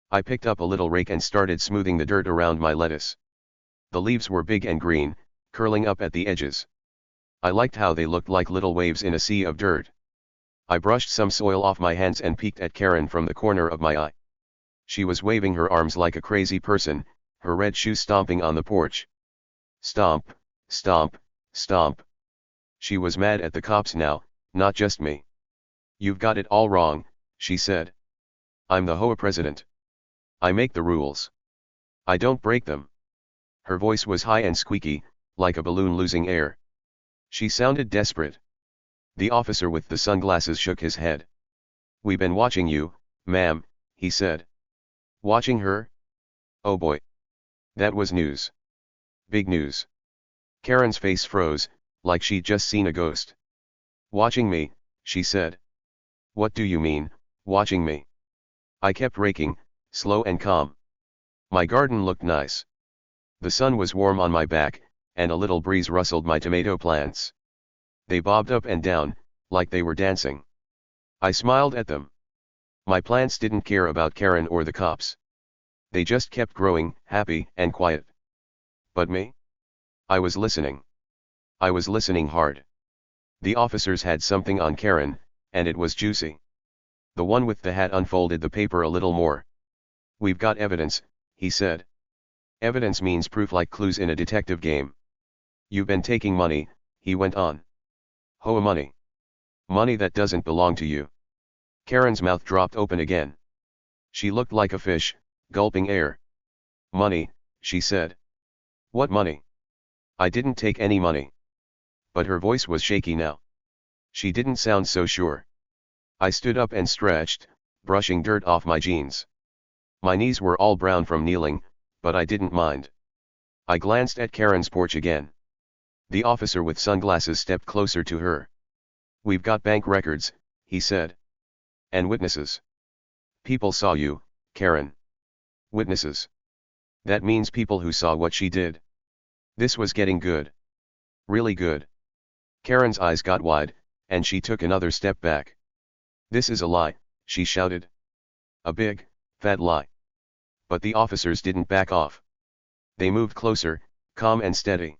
I picked up a little rake and started smoothing the dirt around my lettuce. The leaves were big and green, curling up at the edges. I liked how they looked like little waves in a sea of dirt. I brushed some soil off my hands and peeked at Karen from the corner of my eye. She was waving her arms like a crazy person, her red shoes stomping on the porch. Stomp, stomp, stomp. She was mad at the cops now, not just me. You've got it all wrong, she said. I'm the HOA president. I make the rules. I don't break them. Her voice was high and squeaky, like a balloon losing air. She sounded desperate. The officer with the sunglasses shook his head. We've been watching you, ma'am, he said. Watching her? Oh boy. That was news. Big news. Karen's face froze, like she'd just seen a ghost. Watching me, she said. What do you mean, watching me? I kept raking, slow and calm. My garden looked nice. The sun was warm on my back, and a little breeze rustled my tomato plants. They bobbed up and down, like they were dancing. I smiled at them. My plants didn't care about Karen or the cops. They just kept growing, happy and quiet. But me? I was listening. I was listening hard. The officers had something on Karen, and it was juicy. The one with the hat unfolded the paper a little more. "We've got evidence," he said. "Evidence means proof, like clues in a detective game. You've been taking money," he went on. "HOA money. Money that doesn't belong to you." Karen's mouth dropped open again. She looked like a fish, gulping air. "Money," she said. "What money? I didn't take any money." But her voice was shaky now. She didn't sound so sure. I stood up and stretched, brushing dirt off my jeans. My knees were all brown from kneeling, but I didn't mind. I glanced at Karen's porch again. The officer with sunglasses stepped closer to her. "We've got bank records," he said. "And witnesses. People saw you, Karen." "Witnesses? That means people who saw what she did." This was getting good. Really good. Karen's eyes got wide, and she took another step back. "This is a lie," she shouted. "A big, fat lie." But the officers didn't back off. They moved closer, calm and steady.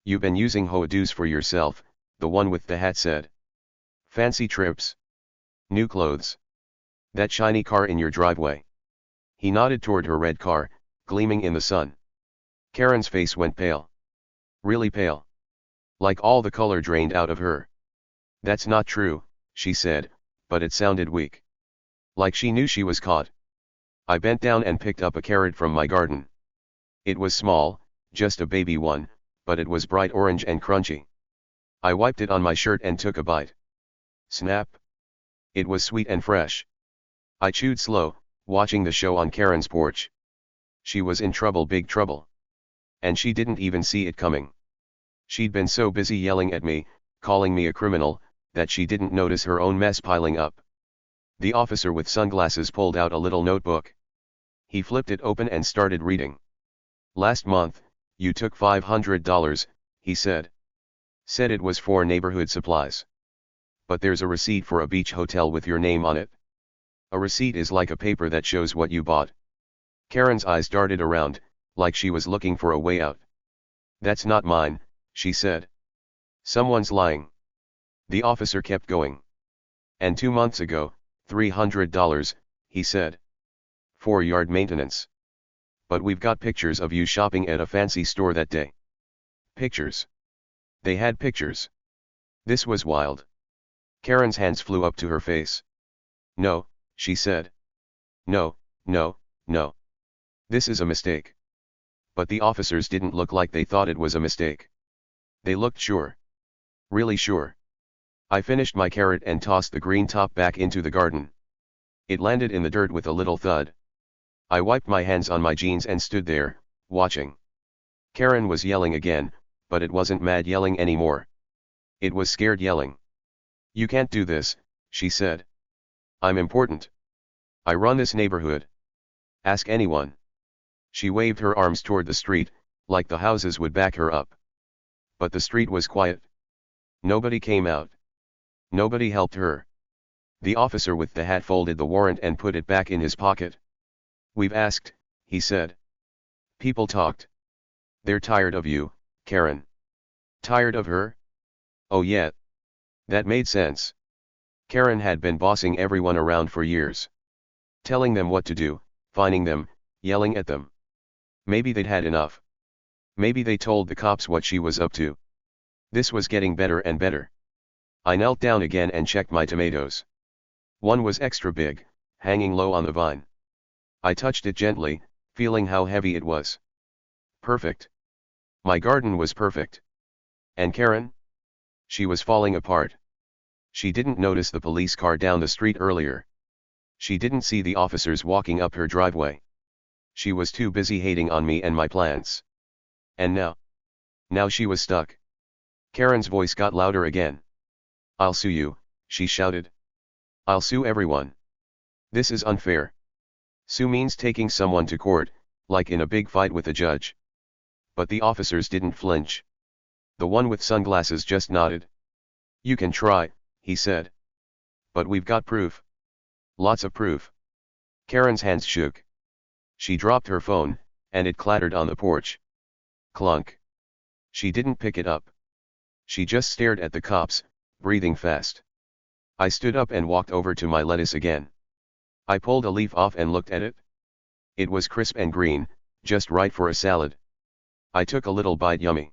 "You've been using HOA dues for yourself," the one with the hat said. "Fancy trips. New clothes. That shiny car in your driveway." He nodded toward her red car, gleaming in the sun. Karen's face went pale. Really pale. Like all the color drained out of her. "That's not true," she said, but it sounded weak. Like she knew she was caught. I bent down and picked up a carrot from my garden. It was small, just a baby one, but it was bright orange and crunchy. I wiped it on my shirt and took a bite. Snap. It was sweet and fresh. I chewed slow, watching the show on Karen's porch. She was in trouble, big trouble. And she didn't even see it coming. She'd been so busy yelling at me, calling me a criminal, that she didn't notice her own mess piling up. The officer with sunglasses pulled out a little notebook. He flipped it open and started reading. "Last month, you took $500, he said. Said it was for neighborhood supplies. But there's a receipt for a beach hotel with your name on it. A receipt is like a paper that shows what you bought." Karen's eyes darted around, like she was looking for a way out. "That's not mine," she said. "Someone's lying." The officer kept going. "And 2 months ago, $300, he said. For yard maintenance. But we've got pictures of you shopping at a fancy store that day." Pictures. They had pictures. This was wild. Karen's hands flew up to her face. "No," she said. "No, no, no. This is a mistake." But the officers didn't look like they thought it was a mistake. They looked sure. Really sure. I finished my carrot and tossed the green top back into the garden. It landed in the dirt with a little thud. I wiped my hands on my jeans and stood there, watching. Karen was yelling again, but it wasn't mad yelling anymore. It was scared yelling. "You can't do this," she said. "I'm important. I run this neighborhood. Ask anyone." She waved her arms toward the street, like the houses would back her up. But the street was quiet. Nobody came out. Nobody helped her. The officer with the hat folded the warrant and put it back in his pocket. "We've asked," he said. "People talked. They're tired of you, Karen." Tired of her? Oh yeah. That made sense. Karen had been bossing everyone around for years. Telling them what to do, fining them, yelling at them. Maybe they'd had enough. Maybe they told the cops what she was up to. This was getting better and better. I knelt down again and checked my tomatoes. One was extra big, hanging low on the vine. I touched it gently, feeling how heavy it was. Perfect. My garden was perfect. And Karen? She was falling apart. She didn't notice the police car down the street earlier. She didn't see the officers walking up her driveway. She was too busy hating on me and my plants. And now? Now she was stuck. Karen's voice got louder again. "I'll sue you," she shouted. "I'll sue everyone. This is unfair. Sue means taking someone to court, like in a big fight with a judge. But the officers didn't flinch. The one with sunglasses just nodded. You can try, he said. But we've got proof. Lots of proof. Karen's hands shook. She dropped her phone, and it clattered on the porch. Clunk. She didn't pick it up. She just stared at the cops, breathing fast. I stood up and walked over to my lettuce again. I pulled a leaf off and looked at it. It was crisp and green, just right for a salad. I took a little bite. Yummy.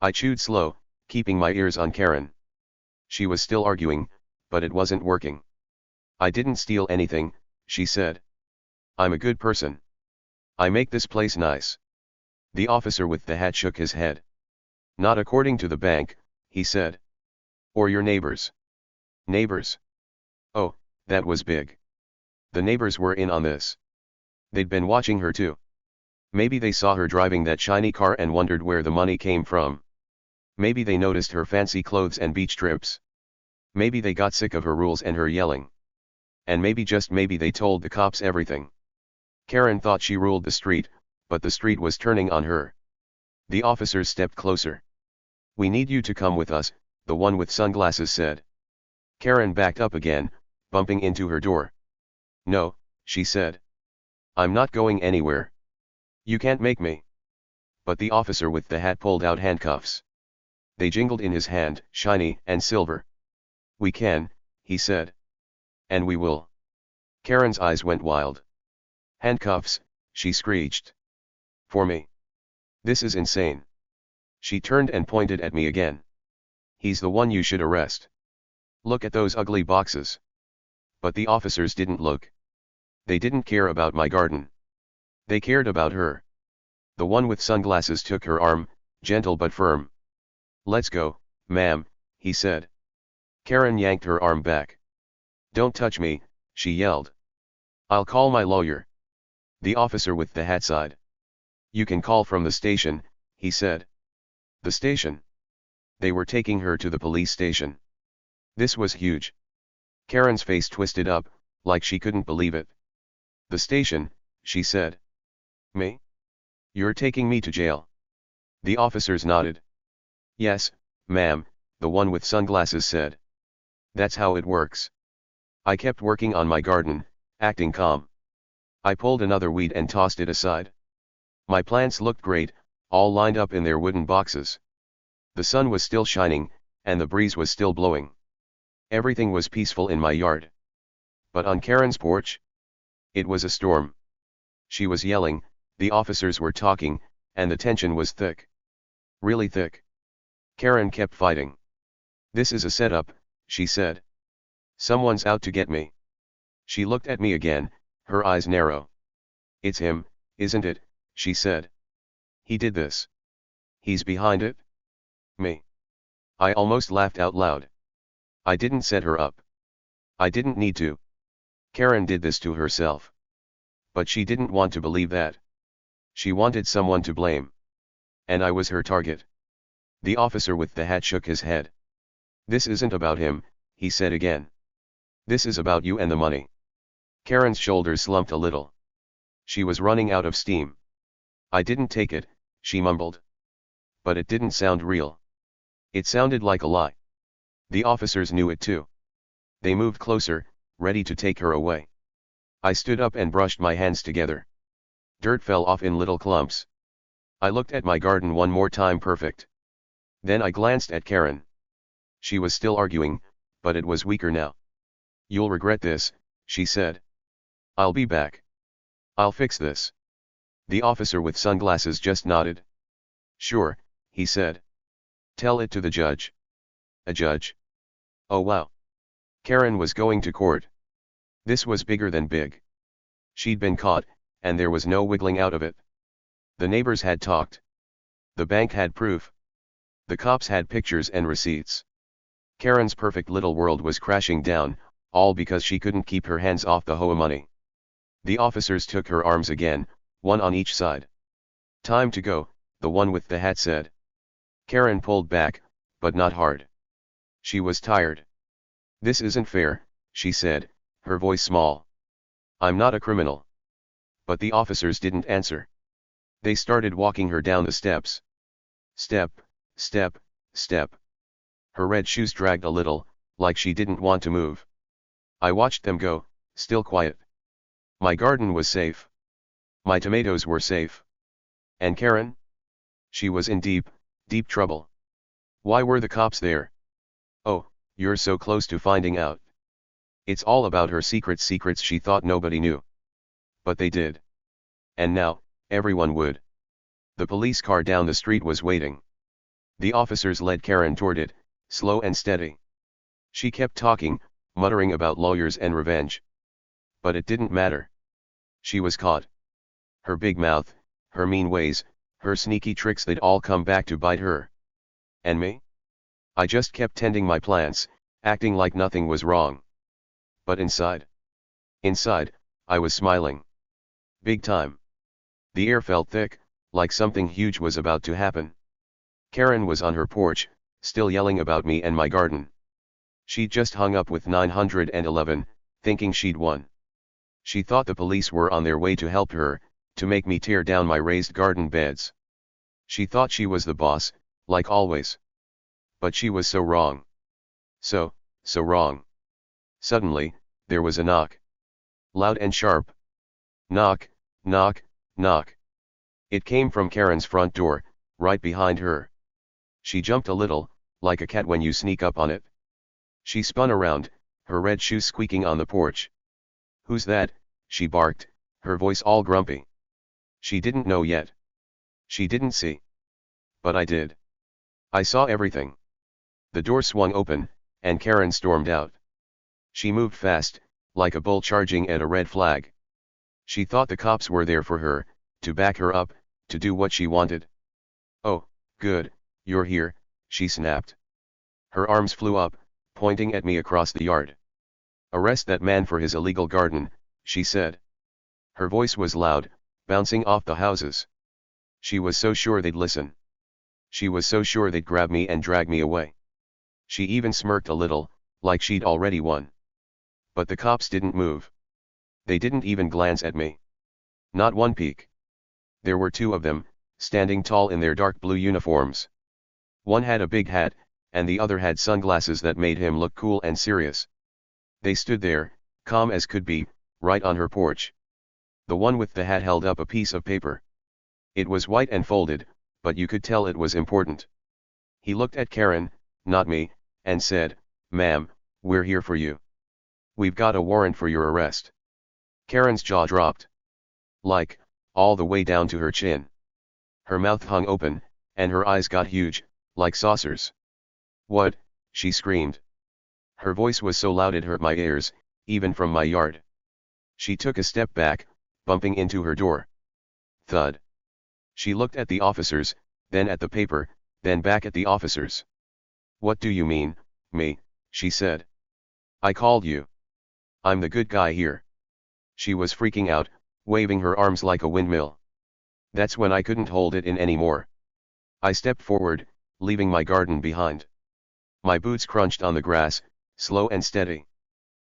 I chewed slow, keeping my ears on Karen. She was still arguing, but it wasn't working. I didn't steal anything, she said. I'm a good person. I make this place nice. The officer with the hat shook his head. Not according to the bank, he said. Or your neighbors. Neighbors? Oh, that was big. The neighbors were in on this. They'd been watching her too. Maybe they saw her driving that shiny car and wondered where the money came from. Maybe they noticed her fancy clothes and beach trips. Maybe they got sick of her rules and her yelling. And maybe, just maybe, they told the cops everything. Karen thought she ruled the street, but the street was turning on her. The officers stepped closer. We need you to come with us, the one with sunglasses said. Karen backed up again, bumping into her door. No, she said. I'm not going anywhere. You can't make me. But the officer with the hat pulled out handcuffs. They jingled in his hand, shiny and silver. We can, he said. And we will. Karen's eyes went wild. Handcuffs, she screeched. For me. This is insane. She turned and pointed at me again. He's the one you should arrest. Look at those ugly boxes. But the officers didn't look. They didn't care about my garden. They cared about her. The one with sunglasses took her arm, gentle but firm. Let's go, ma'am, he said. Karen yanked her arm back. Don't touch me, she yelled. I'll call my lawyer. The officer with the hat sighed. You can call from the station, he said. The station? They were taking her to the police station. This was huge. Karen's face twisted up, like she couldn't believe it. The station, she said. Me? You're taking me to jail. The officers nodded. Yes, ma'am, the one with sunglasses said. That's how it works. I kept working on my garden, acting calm. I pulled another weed and tossed it aside. My plants looked great, all lined up in their wooden boxes. The sun was still shining, and the breeze was still blowing. Everything was peaceful in my yard. But on Karen's porch? It was a storm. She was yelling, the officers were talking, and the tension was thick. Really thick. Karen kept fighting. This is a setup, she said. Someone's out to get me. She looked at me again, her eyes narrow. It's him, isn't it, she said. He did this. He's behind it? Me. I almost laughed out loud. I didn't set her up. I didn't need to. Karen did this to herself. But she didn't want to believe that. She wanted someone to blame. And I was her target. The officer with the hat shook his head. This isn't about him, he said again. This is about you and the money. Karen's shoulders slumped a little. She was running out of steam. I didn't take it, she mumbled. But it didn't sound real. It sounded like a lie. The officers knew it too. They moved closer, ready to take her away. I stood up and brushed my hands together. Dirt fell off in little clumps. I looked at my garden one more time. Perfect. Then I glanced at Karen. She was still arguing, but it was weaker now. You'll regret this, she said. I'll be back. I'll fix this. The officer with sunglasses just nodded. Sure, he said. Tell it to the judge. A judge? Oh wow. Karen was going to court. This was bigger than big. She'd been caught, and there was no wiggling out of it. The neighbors had talked. The bank had proof. The cops had pictures and receipts. Karen's perfect little world was crashing down, all because she couldn't keep her hands off the HOA money. The officers took her arms again, one on each side. Time to go, the one with the hat said. Karen pulled back, but not hard. She was tired. This isn't fair, she said, her voice small. I'm not a criminal. But the officers didn't answer. They started walking her down the steps. Step, step, step. Her red shoes dragged a little, like she didn't want to move. I watched them go, still quiet. My garden was safe. My tomatoes were safe. And Karen? She was in deep, deep trouble. Why were the cops there? Oh, you're so close to finding out. It's all about her secrets she thought nobody knew. But they did. And now, everyone would. The police car down the street was waiting. The officers led Karen toward it, slow and steady. She kept talking, muttering about lawyers and revenge. But it didn't matter. She was caught. Her big mouth, her mean ways, her sneaky tricks, they'd all come back to bite her. And me? I just kept tending my plants, acting like nothing was wrong. But inside, I was smiling. Big time. The air felt thick, like something huge was about to happen. Karen was on her porch, still yelling about me and my garden. She'd just hung up with 911, thinking she'd won. She thought the police were on their way to help her, to make me tear down my raised garden beds. She thought she was the boss, like always. But she was so wrong. So wrong. Suddenly, there was a knock. Loud and sharp. Knock, knock, knock. It came from Karen's front door, right behind her. She jumped a little, like a cat when you sneak up on it. She spun around, her red shoes squeaking on the porch. "Who's that?" she barked, her voice all grumpy. She didn't know yet. She didn't see. But I did. I saw everything. The door swung open, and Karen stormed out. She moved fast, like a bull charging at a red flag. She thought the cops were there for her, to back her up, to do what she wanted. "Oh, good, you're here," she snapped. Her arms flew up, pointing at me across the yard. "Arrest that man for his illegal garden," she said. Her voice was loud, bouncing off the houses. She was so sure they'd listen. She was so sure they'd grab me and drag me away. She even smirked a little, like she'd already won. But the cops didn't move. They didn't even glance at me. Not one peek. There were two of them, standing tall in their dark blue uniforms. One had a big hat, and the other had sunglasses that made him look cool and serious. They stood there, calm as could be, right on her porch. The one with the hat held up a piece of paper. It was white and folded, but you could tell it was important. He looked at Karen, not me, and said, "Ma'am, we're here for you. We've got a warrant for your arrest." Karen's jaw dropped. Like, all the way down to her chin. Her mouth hung open, and her eyes got huge, like saucers. "What?" she screamed. Her voice was so loud it hurt my ears, even from my yard. She took a step back, bumping into her door. Thud. She looked at the officers, then at the paper, then back at the officers. "What do you mean, me?" she said. "I called you. I'm the good guy here." She was freaking out, waving her arms like a windmill. That's when I couldn't hold it in anymore. I stepped forward, leaving my garden behind. My boots crunched on the grass, slow and steady.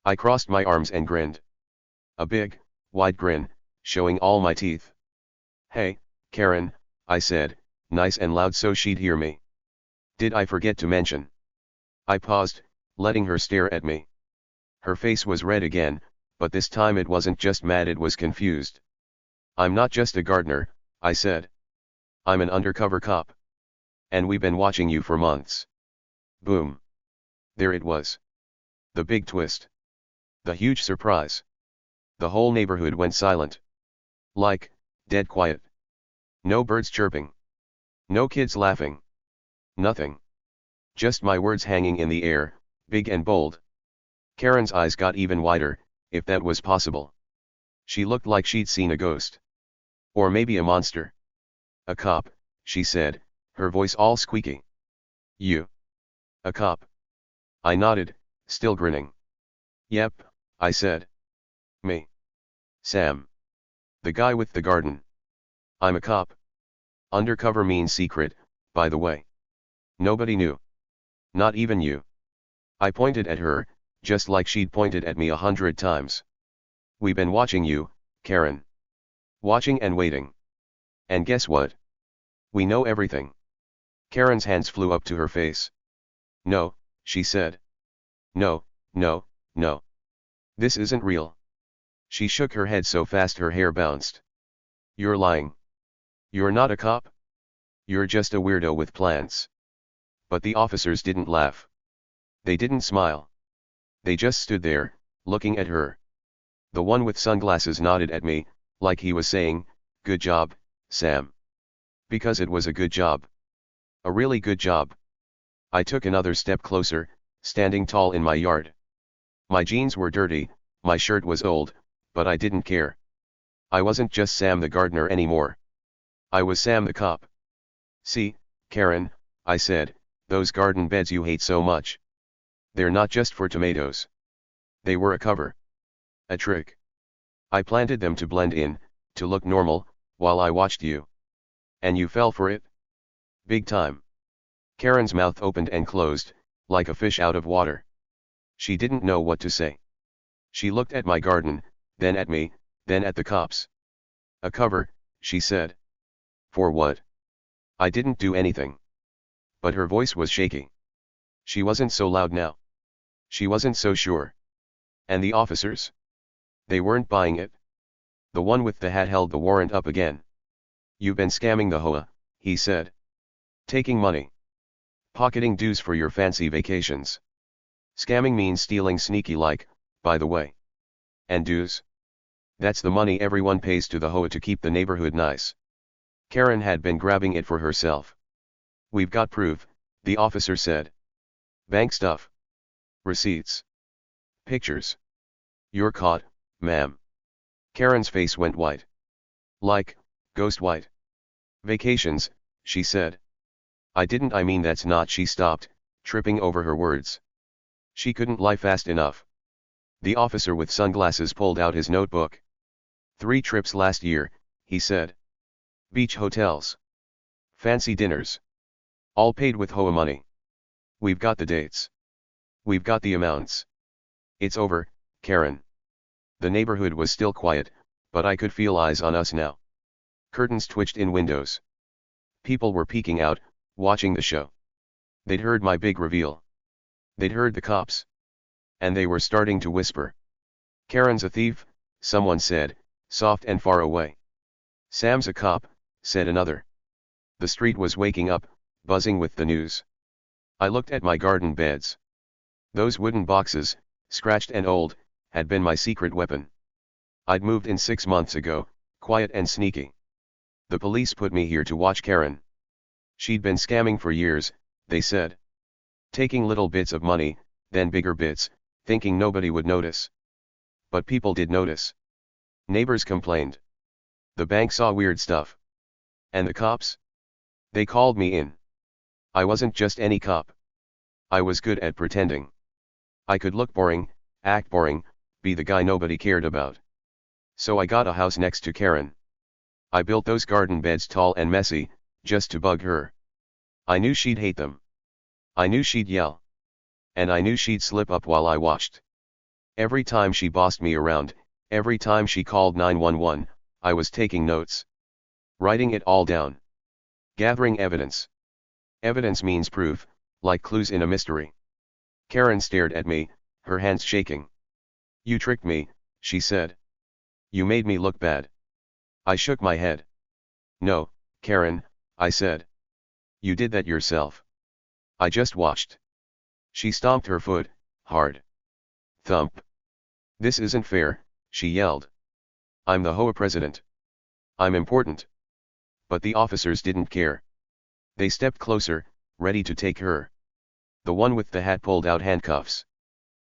I crossed my arms and grinned. A big, wide grin, showing all my teeth. "Hey, Karen," I said, nice and loud so she'd hear me. "Did I forget to mention?" I paused, letting her stare at me. Her face was red again, but this time it wasn't just mad, it was confused. "I'm not just a gardener," I said. "I'm an undercover cop. And we've been watching you for months." Boom. There it was. The big twist. The huge surprise. The whole neighborhood went silent. Like, dead quiet. No birds chirping. No kids laughing. Nothing. Just my words hanging in the air, big and bold. Karen's eyes got even wider, if that was possible. She looked like she'd seen a ghost. Or maybe a monster. "A cop," she said, her voice all squeaky. "You? A cop?" I nodded, still grinning. "Yep," I said. "Me. Sam. The guy with the garden. I'm a cop. Undercover means secret, by the way. Nobody knew. Not even you." I pointed at her, just like she'd pointed at me 100 times. "We've been watching you, Karen. Watching and waiting. And guess what? We know everything. Karen's hands flew up to her face. No, she said. No, no, no. This isn't real. She shook her head so fast her hair bounced. You're lying. You're not a cop. You're just a weirdo with plans. But the officers didn't laugh. They didn't smile. They just stood there, looking at her. The one with sunglasses nodded at me, like he was saying, "Good job, Sam." Because it was a good job. A really good job. I took another step closer, standing tall in my yard. My jeans were dirty, my shirt was old, but I didn't care. I wasn't just Sam the gardener anymore. I was Sam the cop. "See, Karen," I said, "those garden beds you hate so much. They're not just for tomatoes. They were a cover. A trick. I planted them to blend in, to look normal, while I watched you. And you fell for it? Big time." Karen's mouth opened and closed, like a fish out of water. She didn't know what to say. She looked at my garden, then at me, then at the cops. "A cover," she said. "For what?" I didn't do anything. But her voice was shaky. She wasn't so loud now. She wasn't so sure. And the officers? They weren't buying it. The one with the hat held the warrant up again. "You've been scamming the HOA," he said. "Taking money. Pocketing dues for your fancy vacations. Scamming means stealing sneaky like, by the way. And dues? That's the money everyone pays to the HOA to keep the neighborhood nice." Karen had been grabbing it for herself. "We've got proof," the officer said. "Bank stuff. Receipts. Pictures. You're caught, ma'am." Karen's face went white. Like, ghost white. "Vacations," she said. I mean that's not." She stopped, tripping over her words. She couldn't lie fast enough. The officer with sunglasses pulled out his notebook. "3 trips last year," he said. "Beach hotels. Fancy dinners. All paid with HOA money. We've got the dates. We've got the amounts. It's over, Karen." The neighborhood was still quiet, but I could feel eyes on us now. Curtains twitched in windows. People were peeking out, watching the show. They'd heard my big reveal. They'd heard the cops. And they were starting to whisper. "Karen's a thief," someone said, soft and far away. "Sam's a cop," said another. The street was waking up, buzzing with the news. I looked at my garden beds. Those wooden boxes, scratched and old, had been my secret weapon. I'd moved in 6 months ago, quiet and sneaky. The police put me here to watch Karen. She'd been scamming for years, they said. Taking little bits of money, then bigger bits, thinking nobody would notice. But people did notice. Neighbors complained. The bank saw weird stuff. And the cops? They called me in. I wasn't just any cop. I was good at pretending. I could look boring, act boring, be the guy nobody cared about. So I got a house next to Karen. I built those garden beds tall and messy, just to bug her. I knew she'd hate them. I knew she'd yell. And I knew she'd slip up while I watched. Every time she bossed me around, every time she called 911, I was taking notes. Writing it all down. Gathering evidence. Evidence means proof, like clues in a mystery. Karen stared at me, her hands shaking. "You tricked me," she said. "You made me look bad." I shook my head. "No, Karen," I said. "You did that yourself. I just watched." She stomped her foot, hard. Thump. "This isn't fair," she yelled. "I'm the HOA president. I'm important." But the officers didn't care. They stepped closer, ready to take her. The one with the hat pulled out handcuffs.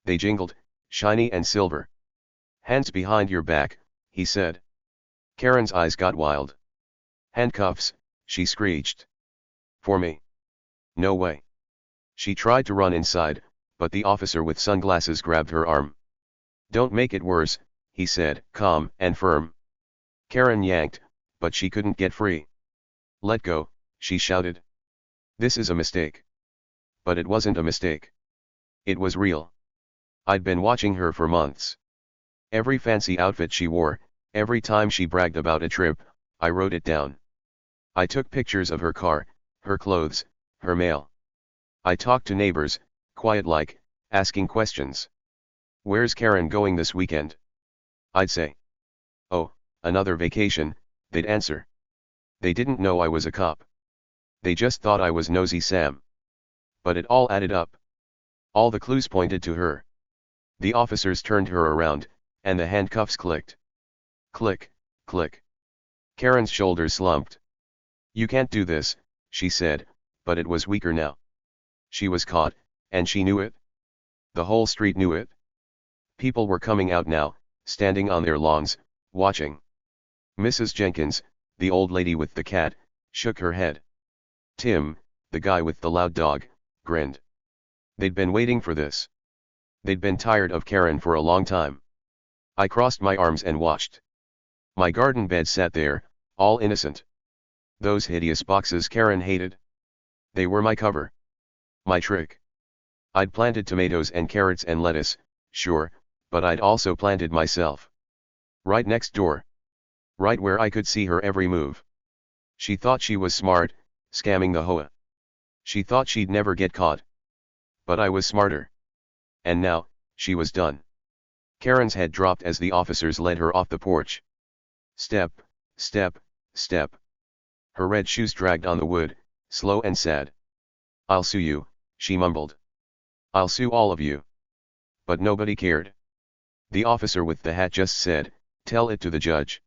They jingled, shiny and silver. "Hands behind your back," he said. Karen's eyes got wild. "Handcuffs," she screeched. "For me? No way." She tried to run inside, but the officer with sunglasses grabbed her arm. "Don't make it worse," he said, calm and firm. Karen yanked, but she couldn't get free. "Let go," she shouted. "This is a mistake." But it wasn't a mistake. It was real. I'd been watching her for months. Every fancy outfit she wore, Every time she bragged about a trip, I wrote it down. I took pictures of her car, her clothes, her mail. I talked to neighbors, quiet like, asking questions. "Where's Karen going this weekend?" I'd say. "Oh, another vacation," they'd answer. They didn't know I was a cop. They just thought I was nosy Sam. But it all added up. All the clues pointed to her. The officers turned her around, and the handcuffs clicked. Click, click. Karen's shoulders slumped. "You can't do this," she said, but it was weaker now. She was caught, and she knew it. The whole street knew it. People were coming out now, standing on their lawns, watching. Mrs. Jenkins, the old lady with the cat, shook her head. Tim, the guy with the loud dog, grinned. They'd been waiting for this. They'd been tired of Karen for a long time. I crossed my arms and watched. My garden bed sat there, all innocent. Those hideous boxes Karen hated. They were my cover. My trick. I'd planted tomatoes and carrots and lettuce, sure, but I'd also planted myself. Right next door. Right where I could see her every move. She thought she was smart, scamming the HOA. She thought she'd never get caught. But I was smarter. And now, she was done. Karen's head dropped as the officers led her off the porch. Step, step, step. Her red shoes dragged on the wood, slow and sad. "I'll sue you," she mumbled. "I'll sue all of you." But nobody cared. The officer with the hat just said, "Tell it to the judge."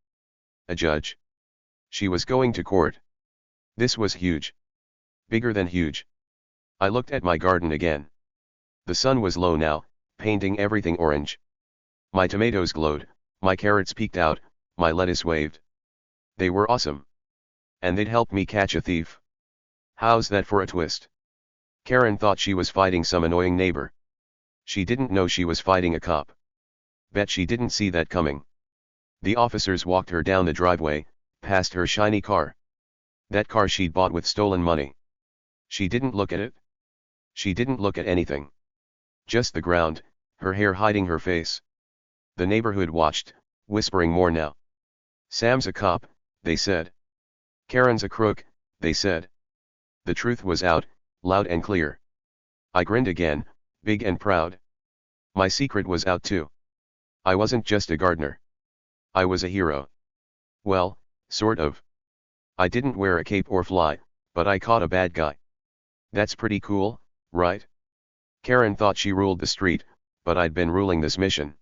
A judge? She was going to court. This was huge. Bigger than huge. I looked at my garden again. The sun was low now, painting everything orange. My tomatoes glowed, my carrots peeked out, my lettuce waved. They were awesome. And they'd help me catch a thief. How's that for a twist? Karen thought she was fighting some annoying neighbor. She didn't know she was fighting a cop. Bet she didn't see that coming. The officers walked her down the driveway, past her shiny car. That car she'd bought with stolen money. She didn't look at it. She didn't look at anything. Just the ground, her hair hiding her face. The neighborhood watched, whispering more now. "Sam's a cop," they said. "Karen's a crook," they said. The truth was out, loud and clear. I grinned again, big and proud. My secret was out too. I wasn't just a gardener. I was a hero. Well, sort of. I didn't wear a cape or fly, but I caught a bad guy. That's pretty cool, right? Karen thought she ruled the street, but I'd been ruling this mission.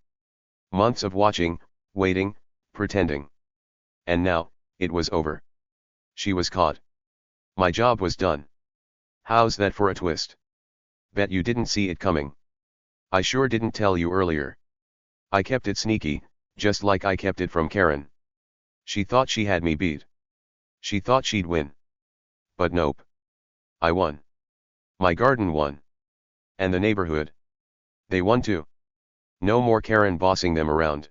Months of watching, waiting, pretending. And now, it was over. She was caught. My job was done. How's that for a twist? Bet you didn't see it coming. I sure didn't tell you earlier. I kept it sneaky, just like I kept it from Karen. She thought she had me beat. She thought she'd win. But nope. I won. My garden won. And the neighborhood. They won too. No more Karen bossing them around.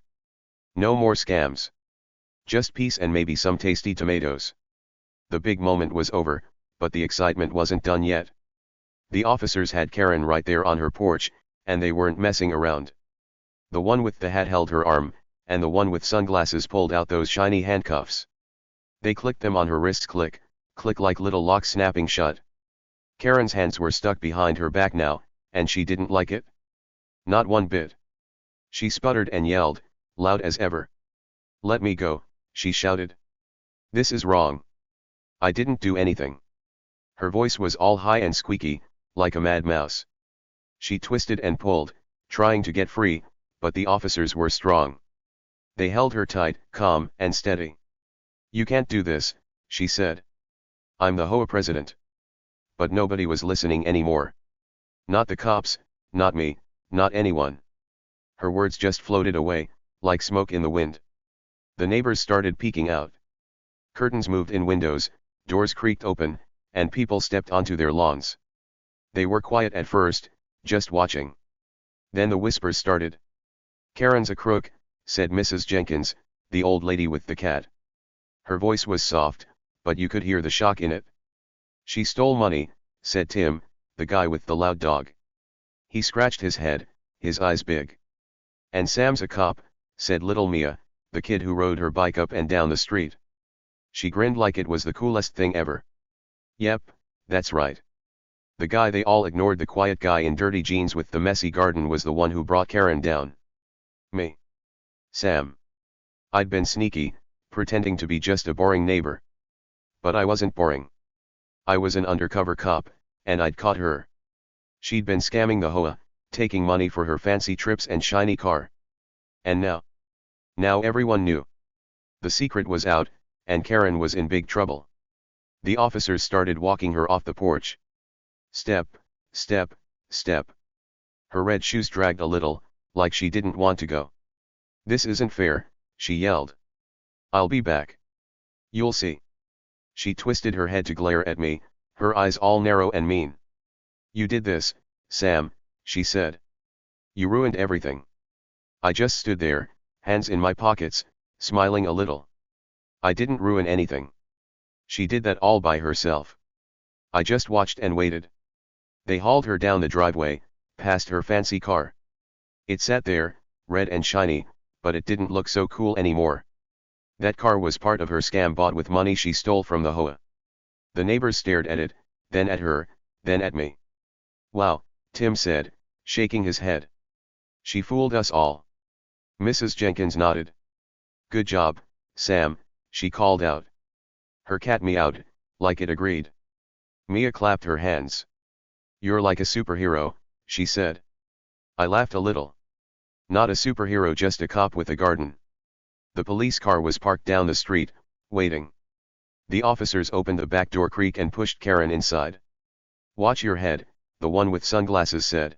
No more scams. Just peace and maybe some tasty tomatoes. The big moment was over, but the excitement wasn't done yet. The officers had Karen right there on her porch, and they weren't messing around. The one with the hat held her arm, and the one with sunglasses pulled out those shiny handcuffs. They clicked them on her wrists, click, click like little locks snapping shut. Karen's hands were stuck behind her back now, and she didn't like it. Not one bit. She sputtered and yelled, loud as ever. "Let me go," she shouted. "This is wrong. I didn't do anything." Her voice was all high and squeaky, like a mad mouse. She twisted and pulled, trying to get free, but the officers were strong. They held her tight, calm and steady. "You can't do this," she said. "I'm the HOA president." But nobody was listening anymore. Not the cops, not me, not anyone. Her words just floated away, like smoke in the wind. The neighbors started peeking out. Curtains moved in windows, doors creaked open, and people stepped onto their lawns. They were quiet at first, just watching. Then the whispers started. "Karen's a crook," said Mrs. Jenkins, the old lady with the cat. Her voice was soft, but you could hear the shock in it. "She stole money," said Tim, the guy with the loud dog. He scratched his head, his eyes big. "And Sam's a cop," said little Mia, the kid who rode her bike up and down the street. She grinned like it was the coolest thing ever. Yep, that's right. The guy they all ignored, the quiet guy in dirty jeans with the messy garden, was the one who brought Karen down. Me. Sam. I'd been sneaky, pretending to be just a boring neighbor. But I wasn't boring. I was an undercover cop, and I'd caught her. She'd been scamming the HOA, taking money for her fancy trips and shiny car. And now everyone knew. The secret was out, and Karen was in big trouble. The officers started walking her off the porch. Step, step, step. Her red shoes dragged a little, like she didn't want to go. This isn't fair, she yelled. I'll be back. You'll see. She twisted her head to glare at me, her eyes all narrow and mean. You did this, Sam, she said. You ruined everything. I just stood there, hands in my pockets, smiling a little. I didn't ruin anything. She did that all by herself. I just watched and waited. They hauled her down the driveway, past her fancy car. It sat there, red and shiny, but it didn't look so cool anymore. That car was part of her scam bought with money she stole from the HOA. The neighbors stared at it, then at her, then at me. Wow, Tim said, shaking his head. She fooled us all. Mrs. Jenkins nodded. Good job, Sam, she called out. Her cat meowed, like it agreed. Mia clapped her hands. You're like a superhero, she said. I laughed a little. Not a superhero, just a cop with a garden. The police car was parked down the street, waiting. The officers opened the back door creak and pushed Karen inside. Watch your head, the one with sunglasses said.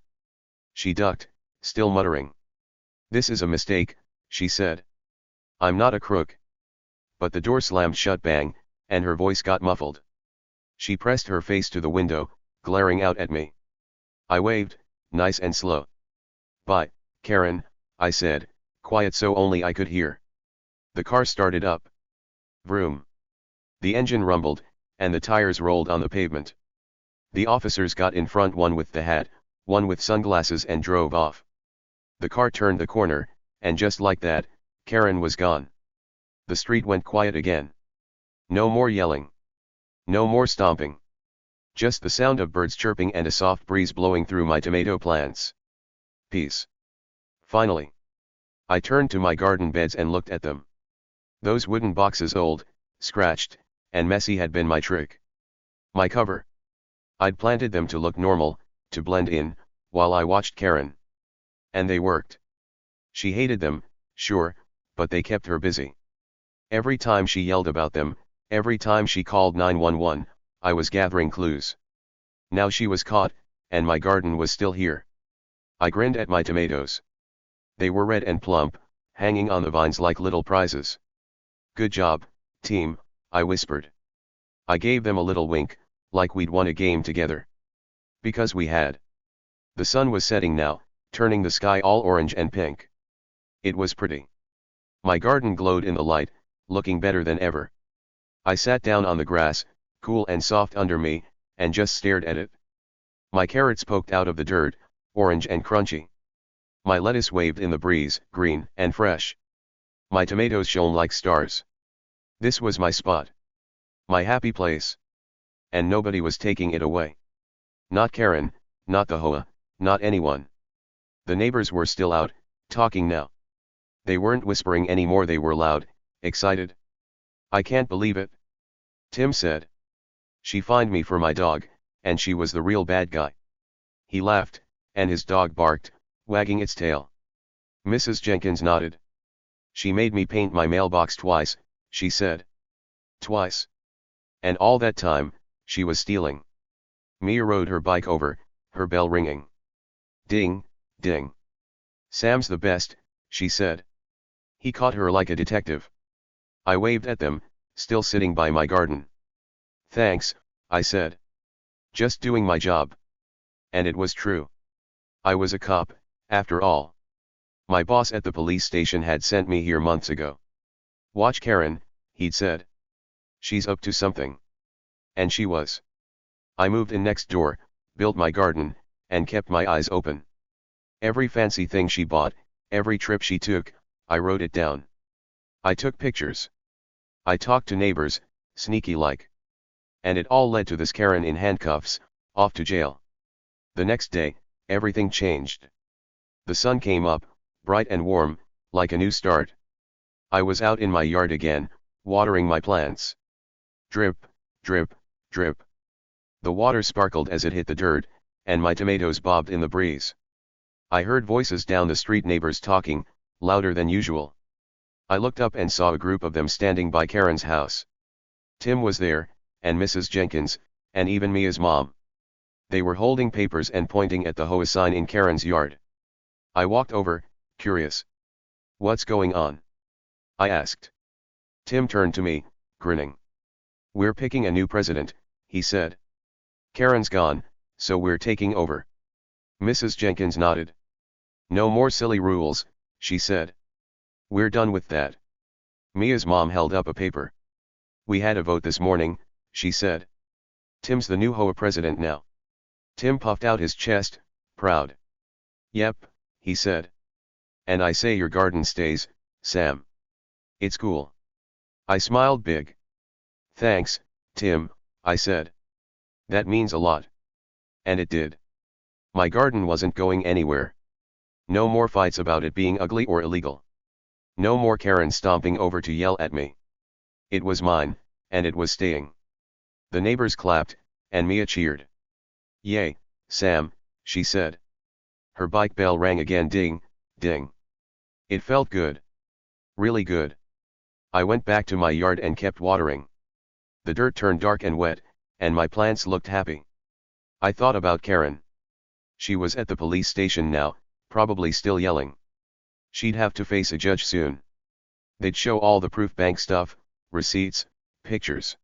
She ducked, still muttering. This is a mistake, she said. I'm not a crook. But the door slammed shut bang, and her voice got muffled. She pressed her face to the window, glaring out at me. I waved, nice and slow. Bye, Karen, I said, quiet so only I could hear. The car started up. Vroom. The engine rumbled, and the tires rolled on the pavement. The officers got in front, one with the hat, one with sunglasses, and drove off. The car turned the corner, and just like that, Karen was gone. The street went quiet again. No more yelling. No more stomping. Just the sound of birds chirping and a soft breeze blowing through my tomato plants. Peace. Finally. I turned to my garden beds and looked at them. Those wooden boxes, old, scratched, and messy, had been my trick. My cover. I'd planted them to look normal, to blend in, while I watched Karen. And they worked. She hated them, sure, but they kept her busy. Every time she yelled about them, every time she called 911, I was gathering clues. Now she was caught, and my garden was still here. I grinned at my tomatoes. They were red and plump, hanging on the vines like little prizes. Good job, team, I whispered. I gave them a little wink, like we'd won a game together. Because we had. The sun was setting now, turning the sky all orange and pink. It was pretty. My garden glowed in the light, looking better than ever. I sat down on the grass, cool and soft under me, and just stared at it. My carrots poked out of the dirt, orange and crunchy. My lettuce waved in the breeze, green and fresh. My tomatoes shone like stars. This was my spot. My happy place. And nobody was taking it away. Not Karen, not the HOA, not anyone. The neighbors were still out, talking now. They weren't whispering anymore, they were loud, excited. I can't believe it. Tim said. She fined me for my dog, and she was the real bad guy. He laughed, and his dog barked, wagging its tail. Mrs. Jenkins nodded. She made me paint my mailbox twice, she said. Twice. And all that time, she was stealing. Mia rode her bike over, her bell ringing. Ding, ding. Sam's the best, she said. He caught her like a detective. I waved at them, still sitting by my garden. Thanks, I said. Just doing my job. And it was true. I was a cop, after all. My boss at the police station had sent me here months ago. Watch Karen, he'd said. She's up to something. And she was. I moved in next door, built my garden, and kept my eyes open. Every fancy thing she bought, every trip she took, I wrote it down. I took pictures. I talked to neighbors, sneaky like. And it all led to this Karen in handcuffs, off to jail. The next day, everything changed. The sun came up, bright and warm, like a new start. I was out in my yard again, watering my plants. Drip, drip, drip. The water sparkled as it hit the dirt, and my tomatoes bobbed in the breeze. I heard voices down the street, neighbors talking, louder than usual. I looked up and saw a group of them standing by Karen's house. Tim was there, and Mrs. Jenkins, and even Mia's mom. They were holding papers and pointing at the HOA sign in Karen's yard. I walked over, curious. "What's going on?" I asked. Tim turned to me, grinning. "We're picking a new president," he said. "Karen's gone, so we're taking over." Mrs. Jenkins nodded. "No more silly rules," she said. "We're done with that." Mia's mom held up a paper. "We had a vote this morning," she said. "Tim's the new HOA president now." Tim puffed out his chest, proud. "Yep," he said. "And I say your garden stays, Sam. It's cool." I smiled big. "Thanks, Tim," I said. "That means a lot." And it did. My garden wasn't going anywhere. No more fights about it being ugly or illegal. No more Karen stomping over to yell at me. It was mine, and it was staying. The neighbors clapped, and Mia cheered. "Yay, Sam," she said. Her bike bell rang again, ding, ding. It felt good. Really good. I went back to my yard and kept watering. The dirt turned dark and wet, and my plants looked happy. I thought about Karen. She was at the police station now, probably still yelling. She'd have to face a judge soon. They'd show all the proof, bank stuff, receipts, pictures.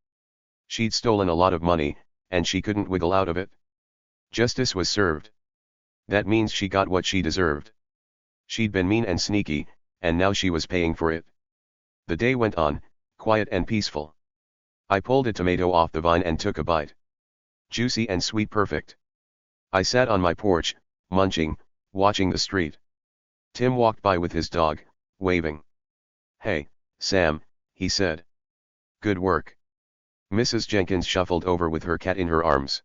She'd stolen a lot of money, and she couldn't wiggle out of it. Justice was served. That means she got what she deserved. She'd been mean and sneaky, and now she was paying for it. The day went on, quiet and peaceful. I pulled a tomato off the vine and took a bite. Juicy and sweet, perfect. I sat on my porch, munching, watching the street. Tim walked by with his dog, waving. "Hey, Sam," he said. "Good work." Mrs. Jenkins shuffled over with her cat in her arms.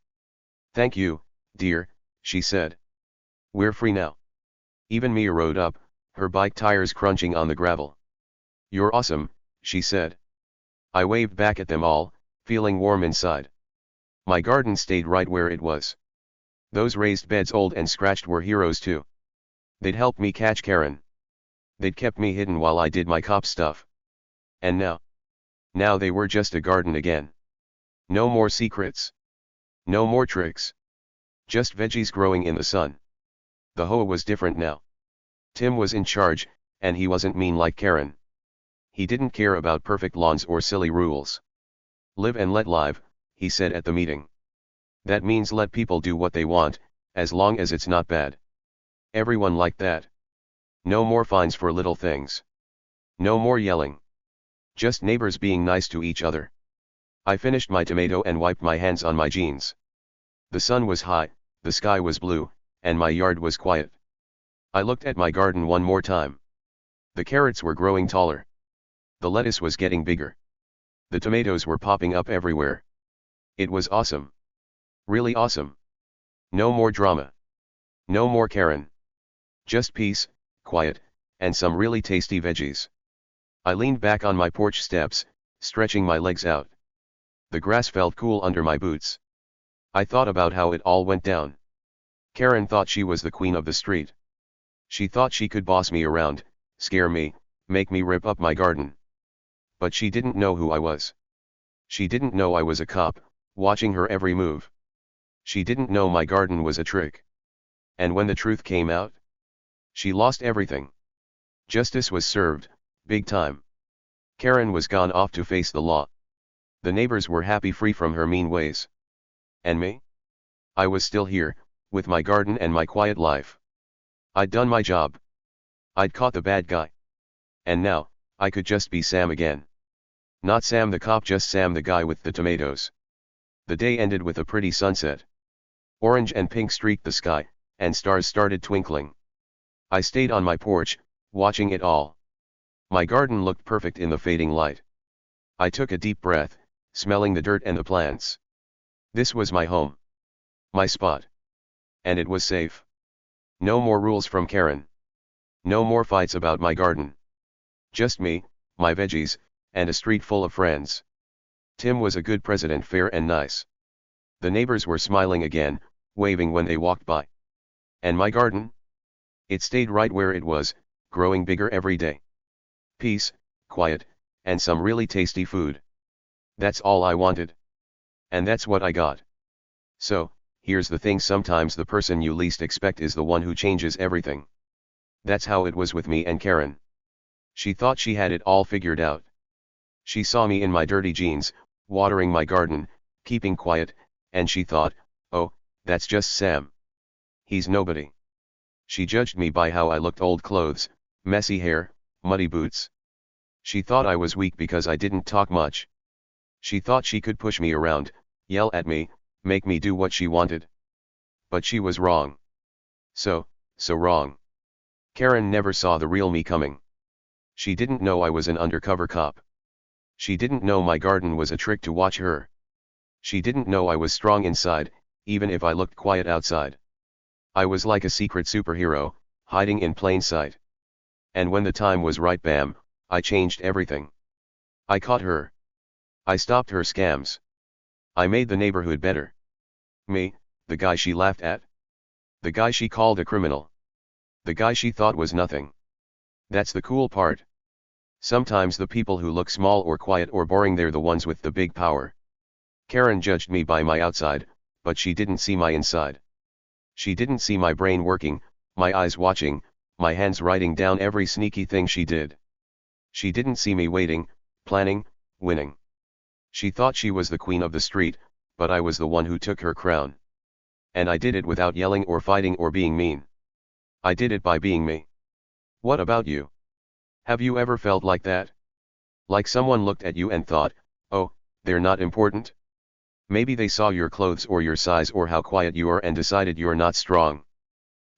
"Thank you, dear," she said. "We're free now." Even Mia rode up, her bike tires crunching on the gravel. "You're awesome," she said. I waved back at them all, feeling warm inside. My garden stayed right where it was. Those raised beds, old and scratched, were heroes too. They'd helped me catch Karen. They'd kept me hidden while I did my cop stuff. And now they were just a garden again. No more secrets. No more tricks. Just veggies growing in the sun. The HOA was different now. Tim was in charge, and he wasn't mean like Karen. He didn't care about perfect lawns or silly rules. "Live and let live," he said at the meeting. That means let people do what they want, as long as it's not bad. Everyone liked that. No more fines for little things. No more yelling. Just neighbors being nice to each other. I finished my tomato and wiped my hands on my jeans. The sun was high, the sky was blue, and my yard was quiet. I looked at my garden one more time. The carrots were growing taller. The lettuce was getting bigger. The tomatoes were popping up everywhere. It was awesome. Really awesome. No more drama. No more Karen. Just peace, quiet, and some really tasty veggies. I leaned back on my porch steps, stretching my legs out. The grass felt cool under my boots. I thought about how it all went down. Karen thought she was the queen of the street. She thought she could boss me around, scare me, make me rip up my garden. But she didn't know who I was. She didn't know I was a cop, watching her every move. She didn't know my garden was a trick. And when the truth came out, she lost everything. Justice was served, big time. Karen was gone off to face the law. The neighbors were happy, free from her mean ways. And me? I was still here, with my garden and my quiet life. I'd done my job. I'd caught the bad guy. And now, I could just be Sam again. Not Sam the cop, just Sam the guy with the tomatoes. The day ended with a pretty sunset. Orange and pink streaked the sky, and stars started twinkling. I stayed on my porch, watching it all. My garden looked perfect in the fading light. I took a deep breath, smelling the dirt and the plants. This was my home. My spot. And it was safe. No more rules from Karen. No more fights about my garden. Just me, my veggies, and a street full of friends. Tim was a good president, fair and nice. The neighbors were smiling again, waving when they walked by. And my garden? It stayed right where it was, growing bigger every day. Peace, quiet, and some really tasty food. That's all I wanted. And that's what I got. So, here's the thing, sometimes the person you least expect is the one who changes everything. That's how it was with me and Karen. She thought she had it all figured out. She saw me in my dirty jeans, watering my garden, keeping quiet, and she thought, oh, that's just Sam. He's nobody. She judged me by how I looked: old clothes, messy hair, muddy boots. She thought I was weak because I didn't talk much. She thought she could push me around, yell at me, make me do what she wanted. But she was wrong. So wrong. Karen never saw the real me coming. She didn't know I was an undercover cop. She didn't know my garden was a trick to watch her. She didn't know I was strong inside, even if I looked quiet outside. I was like a secret superhero, hiding in plain sight. And when the time was right, bam, I changed everything. I caught her. I stopped her scams. I made the neighborhood better. Me, the guy she laughed at. The guy she called a criminal. The guy she thought was nothing. That's the cool part. Sometimes the people who look small or quiet or boring, they're the ones with the big power. Karen judged me by my outside, but she didn't see my inside. She didn't see my brain working, my eyes watching, my hands writing down every sneaky thing she did. She didn't see me waiting, planning, winning. She thought she was the queen of the street, but I was the one who took her crown. And I did it without yelling or fighting or being mean. I did it by being me. What about you? Have you ever felt like that? Like someone looked at you and thought, oh, they're not important? Maybe they saw your clothes or your size or how quiet you are and decided you're not strong.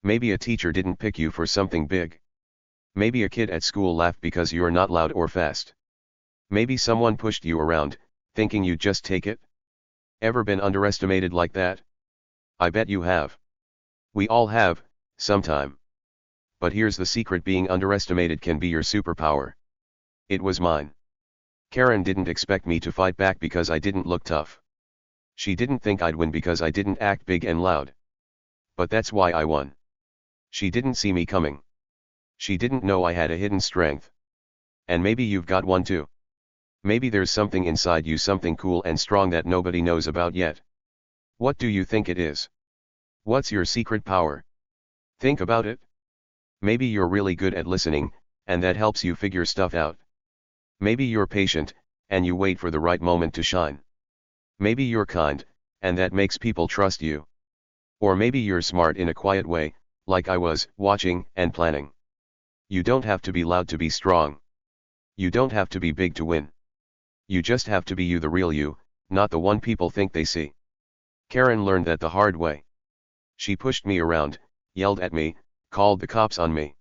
Maybe a teacher didn't pick you for something big. Maybe a kid at school laughed because you're not loud or fast. Maybe someone pushed you around, thinking you'd just take it. Ever been underestimated like that? I bet you have. We all have, sometime. But here's the secret: being underestimated can be your superpower. It was mine. Karen didn't expect me to fight back because I didn't look tough. She didn't think I'd win because I didn't act big and loud. But that's why I won. She didn't see me coming. She didn't know I had a hidden strength. And maybe you've got one too. Maybe there's something inside you, something cool and strong that nobody knows about yet. What do you think it is? What's your secret power? Think about it. Maybe you're really good at listening, and that helps you figure stuff out. Maybe you're patient, and you wait for the right moment to shine. Maybe you're kind, and that makes people trust you. Or maybe you're smart in a quiet way, like I was, watching and planning. You don't have to be loud to be strong. You don't have to be big to win. You just have to be you, the real you, not the one people think they see. Karen learned that the hard way. She pushed me around, yelled at me, called the cops on me.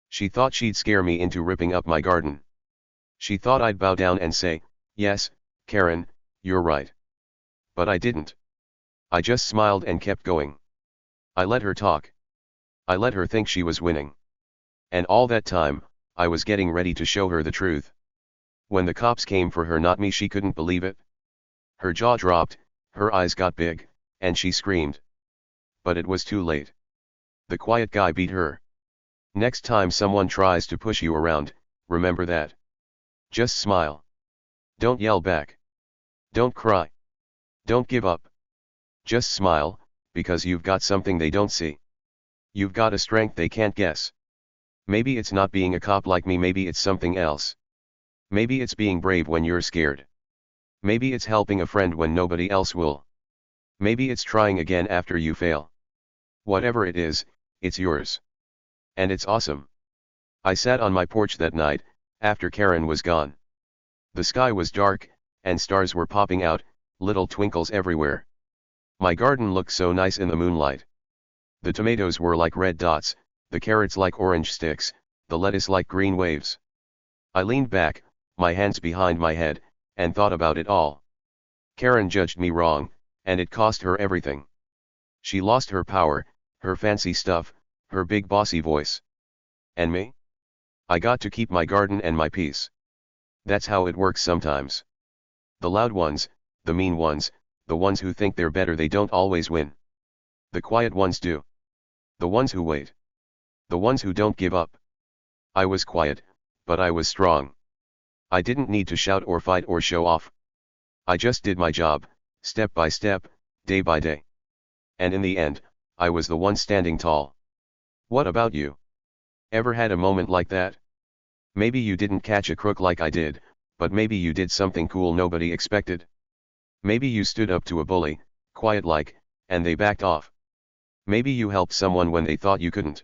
She thought she'd scare me into ripping up my garden. She thought I'd bow down and say, yes, Karen, you're right. But I didn't. I just smiled and kept going. I let her talk. I let her think she was winning. And all that time, I was getting ready to show her the truth. When the cops came for her, not me, she couldn't believe it. Her jaw dropped, her eyes got big, and she screamed. But it was too late. The quiet guy beat her. Next time someone tries to push you around, remember that. Just smile. Don't yell back. Don't cry. Don't give up. Just smile, because you've got something they don't see. You've got a strength they can't guess. Maybe it's not being a cop like me, maybe it's something else. Maybe it's being brave when you're scared. Maybe it's helping a friend when nobody else will. Maybe it's trying again after you fail. Whatever it is, it's yours. And it's awesome. I sat on my porch that night, after Karen was gone. The sky was dark, and stars were popping out, little twinkles everywhere. My garden looked so nice in the moonlight. The tomatoes were like red dots, the carrots like orange sticks, the lettuce like green waves. I leaned back, my hands behind my head, and thought about it all. Karen judged me wrong, and it cost her everything. She lost her power, her fancy stuff, her big bossy voice. And me? I got to keep my garden and my peace. That's how it works sometimes. The loud ones, the mean ones, the ones who think they're better, they don't always win. The quiet ones do. The ones who wait. The ones who don't give up. I was quiet, but I was strong. I didn't need to shout or fight or show off. I just did my job, step by step, day by day. And in the end, I was the one standing tall. What about you? Ever had a moment like that? Maybe you didn't catch a crook like I did, but maybe you did something cool nobody expected. Maybe you stood up to a bully, quiet like, and they backed off. Maybe you helped someone when they thought you couldn't.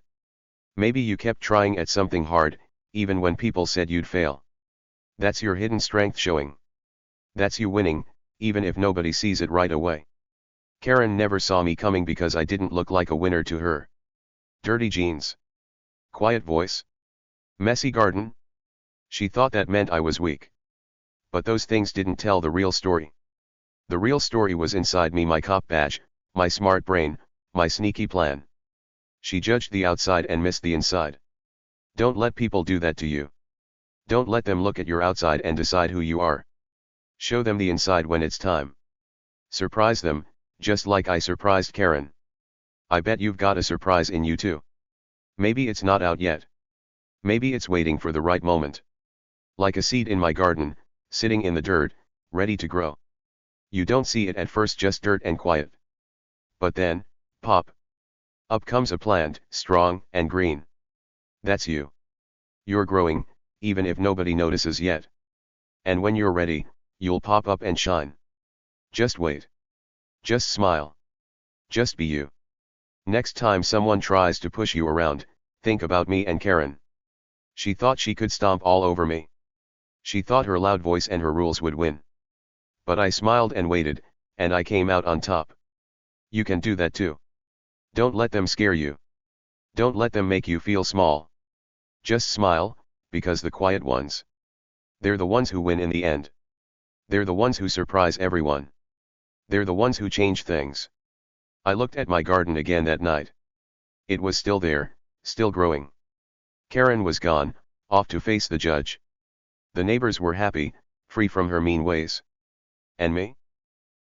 Maybe you kept trying at something hard, even when people said you'd fail. That's your hidden strength showing. That's you winning, even if nobody sees it right away. Karen never saw me coming because I didn't look like a winner to her. Dirty jeans. Quiet voice. Messy garden. She thought that meant I was weak. But those things didn't tell the real story. The real story was inside me, my cop badge, my smart brain, my sneaky plan. She judged the outside and missed the inside. Don't let people do that to you. Don't let them look at your outside and decide who you are. Show them the inside when it's time. Surprise them, just like I surprised Karen. I bet you've got a surprise in you too. Maybe it's not out yet. Maybe it's waiting for the right moment. Like a seed in my garden, sitting in the dirt, ready to grow. You don't see it at first, just dirt and quiet. But then, pop. Up comes a plant, strong and green. That's you. You're growing, even if nobody notices yet. And when you're ready, you'll pop up and shine. Just wait. Just smile. Just be you. Next time someone tries to push you around, think about me and Karen. She thought she could stomp all over me. She thought her loud voice and her rules would win. But I smiled and waited, and I came out on top. You can do that too. Don't let them scare you. Don't let them make you feel small. Just smile, because the quiet ones. They're the ones who win in the end. They're the ones who surprise everyone. They're the ones who change things. I looked at my garden again that night. It was still there, still growing. Karen was gone, off to face the judge. The neighbors were happy, free from her mean ways. And me?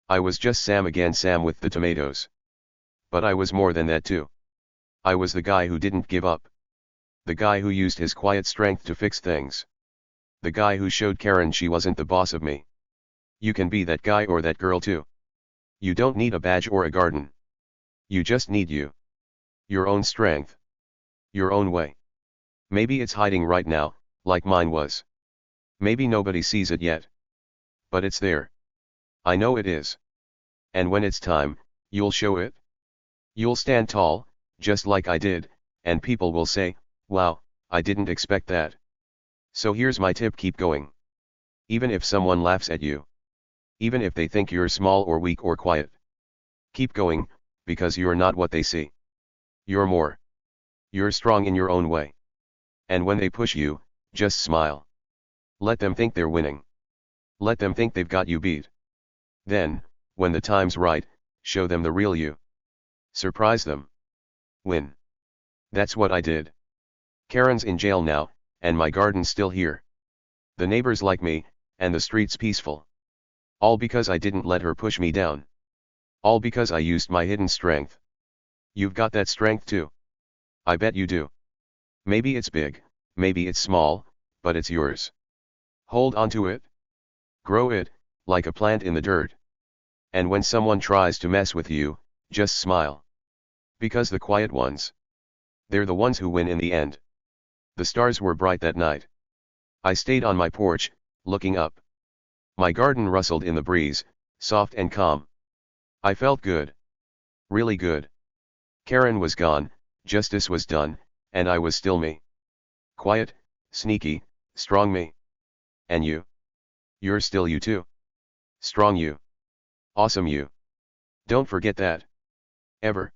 I was just Sam again, Sam with the tomatoes. But I was more than that too. I was the guy who didn't give up. The guy who used his quiet strength to fix things. The guy who showed Karen she wasn't the boss of me. You can be that guy or that girl too. You don't need a badge or a garden. You just need you. Your own strength. Your own way. Maybe it's hiding right now, like mine was. Maybe nobody sees it yet. But it's there. I know it is. And when it's time, you'll show it. You'll stand tall, just like I did, and people will say, wow, I didn't expect that. So here's my tip: keep going. Even if someone laughs at you. Even if they think you're small or weak or quiet. Keep going, because you're not what they see. You're more. You're strong in your own way. And when they push you, just smile. Let them think they're winning. Let them think they've got you beat. Then, when the time's right, show them the real you. Surprise them. Win. That's what I did. Karen's in jail now, and my garden's still here. The neighbors like me, and the street's peaceful. All because I didn't let her push me down. All because I used my hidden strength. You've got that strength too. I bet you do. Maybe it's big, maybe it's small, but it's yours. Hold on to it. Grow it, like a plant in the dirt. And when someone tries to mess with you, just smile. Because the quiet ones. They're the ones who win in the end. The stars were bright that night. I stayed on my porch, looking up. My garden rustled in the breeze, soft and calm. I felt good. Really good. Karen was gone, justice was done, and I was still me. Quiet, sneaky, strong me. And you? You're still you too. Strong you. Awesome you. Don't forget that. Ever.